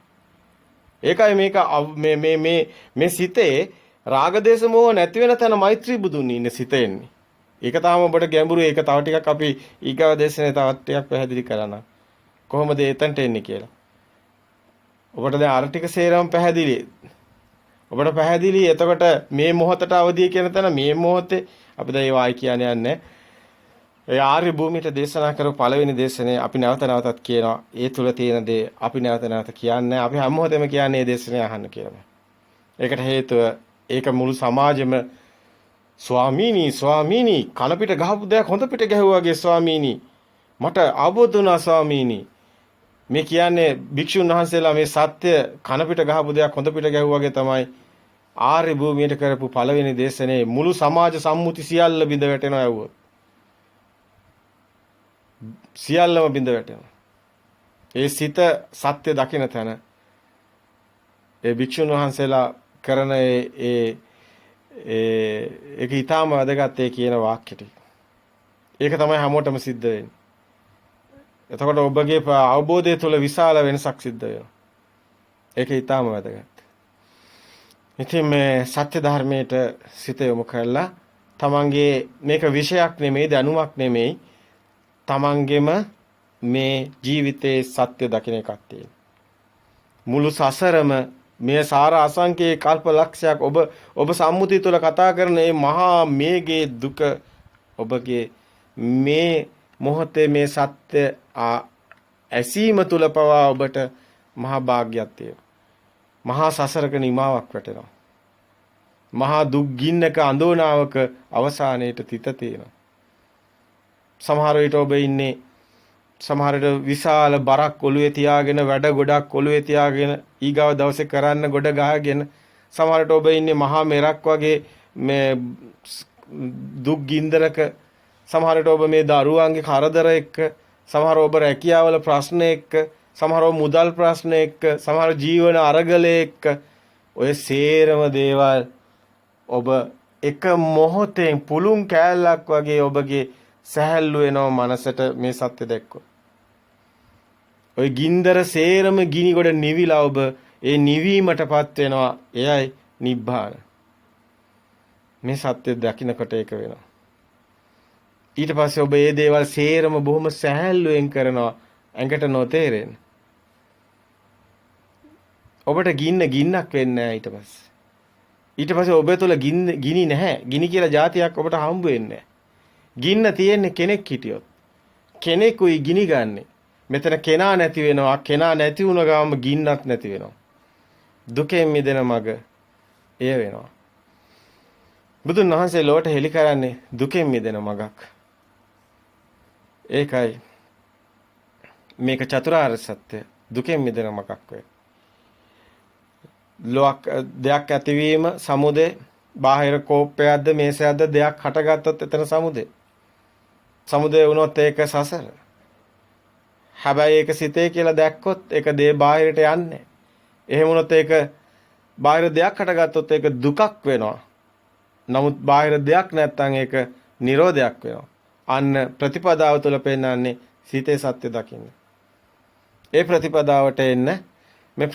ඒකයි මේක මේ සිතේ රාගදේශ මොහ නැති වෙන තැන මෛත්‍රී බුදුන් ඉන්නේ සිත එන්නේ. ඒක තාම ඔබට ගැඹුරු. ඒක තව ටිකක් අපි ඊගව දේශනේ තවත් ටිකක් පැහැදිලි කරන්න. කොහොමද එතනට එන්නේ කියලා. ඔබට දැන් අර ටික සේරම පැහැදිලි. ඔබට පැහැදිලි. එතකොට මේ මොහොතට අවදිය කියන තැන මේ මොහොතේ අපි දැන් ඒ වායි කියන්නේ යන්නේ. ඒ ආර්ය භූමියට දේශනා කරපු පළවෙනි දේශනේ අපි නැවත නැවතත් කියනවා. ඒ තුල තියෙන දේ අපි නැවත නැවත කියන්නේ. අපි හැම මොහොතෙම කියන්නේ මේ දේශනේ අහන්න කියලා. ඒකට හේතුව ඒක මුළු සමාජෙම ස්වාමීනි කන පිට ගහපු දෙයක් හොඳ පිට ගැහුවාගේ ස්වාමීනි මට අවබෝධ වුණා ස්වාමීනි. මේ කියන්නේ භික්ෂුන් වහන්සේලා මේ සත්‍ය කන පිට ගහපු දෙයක් හොඳ පිට ගැහුවාගේ තමයි ආර්ය භූමියට කරපු පළවෙනි දේශනේ මුළු සමාජ සම්මුති සියල්ල බිඳ වැටෙනවා ඇව්වොත්. සියල්ලම බිඳ වැටෙනවා. ඒ සිත සත්‍ය දකින තැන ඒ භික්ෂුන් වහන්සේලා කරන ඒක ඊටාම වැදගත් ඒ කියන වාක්‍ය ටික. ඒක තමයි හැමෝටම සිද්ධ වෙන්නේ. එතකොට ඔබගේ අවබෝධය තුළ විශාල වෙනසක් සිද්ධ වෙනවා. ඒක ඊටාම වැදගත්. ඉතින් මේ සත්‍ය ධර්මයට සිත යොමු කරලා තමන්ගේ මේක විෂයක් නෙමෙයි දැනුමක් නෙමෙයි තමන්ගෙම මේ ජීවිතයේ සත්‍ය දකින එකක් තියෙනවා. මුළු සසරම මේ සාර අසංකේ කල්ප ලක්ෂයක් ඔබ සම්මුතිය තුළ කතා කරන මේ මහා මේගේ දුක ඔබගේ මේ මොහොතේ මේ සත්‍ය ඇසීම තුළ පවා ඔබට මහා භාග්‍යයක් තියෙනවා. මහා සසරක නිමාවක් වැටෙනවා. මහා දුක් ගින්නක අඳෝනාවක අවසානයේට තිත තියෙනවා. සමහර විට ඔබ ඉන්නේ සමහර විට විශාල බරක් ඔළුවේ තියාගෙන වැඩ ගොඩක් ඔළුවේ තියාගෙන ඊගාව දවසේ කරන්න ගොඩ ගහගෙන සමහර විට ඔබ ඉන්නේ මහා මෙරක් වගේ මේ දුක් ගින්දරක සමහර විට ඔබ මේ දරුවන්ගේ කරදර එක්ක සමහර ඔබ රැකියාවල ප්‍රශ්න එක්ක සමහර මුදල් ප්‍රශ්න එක්ක සමහර ජීවන අරගලයේ එක්ක ඔය සේරම දේවල් ඔබ එක මොහොතෙන් පුළුන් කෑල්ලක් වගේ ඔබගේ සැහැල්ලු වෙනව මනසට මේ සත්‍ය දැක්කොත්. ඔය ගින්දර සේරම ගිනි ගොඩ නිවිලා ඔබ ඒ නිවීමටපත් වෙනවා. එයයි නිබ්බාන. මේ සත්‍ය දකින්නකොට ඒක වෙනවා. ඊට පස්සේ ඔබ මේ දේවල් සේරම බොහොම සැහැල්ලුවෙන් කරනවා. ඇඟට නොතේරෙන්නේ. ඔබට ගින්නක් වෙන්නේ නැහැ ඊට පස්සේ. ඊට පස්සේ ඔබ තුළ ගිනි නැහැ. ගිනි කියලා જાතියක් ඔබට හම්බ වෙන්නේ නැහැ. ගින්න තියෙන්නේ කෙනෙක් හිටියොත්. කෙනෙකුයි ගිනි ගන්නෙ. මෙතන කෙනා නැති වෙනවා. කෙනා නැති වුණ ගාම ගින්නක් නැති වෙනවා. දුකෙන් මිදෙන මඟ එය වෙනවා. බුදුන් වහන්සේ ලෝට හෙළි කරන්නේ දුකෙන් මිදෙන මඟක්. ඒකයි මේක චතුරාර්ය සත්‍ය දුකෙන් මිදෙන මඟක් වේ. දෙයක් ඇතිවීම සමුදය බාහිර කෝපයක්ද මේසයක්ද දෙයක් හටගත්තොත් එතන සමුදය. සමුදය වුණොත් ඒක සසර. හැබැයි ඒක සිතේ කියලා දැක්කොත් ඒක දේ බාහිරට යන්නේ. එහෙම වුණොත් ඒක බාහිර දෙයක් හටගත්තොත් ඒක දුකක් වෙනවා. නමුත් බාහිර දෙයක් නැත්තම් ඒක නිරෝධයක් වෙනවා. අන්න ප්‍රතිපදාව තුළ පෙන්වන්නේ සිතේ සත්‍ය දකින්න. ඒ ප්‍රතිපදාවට එන්න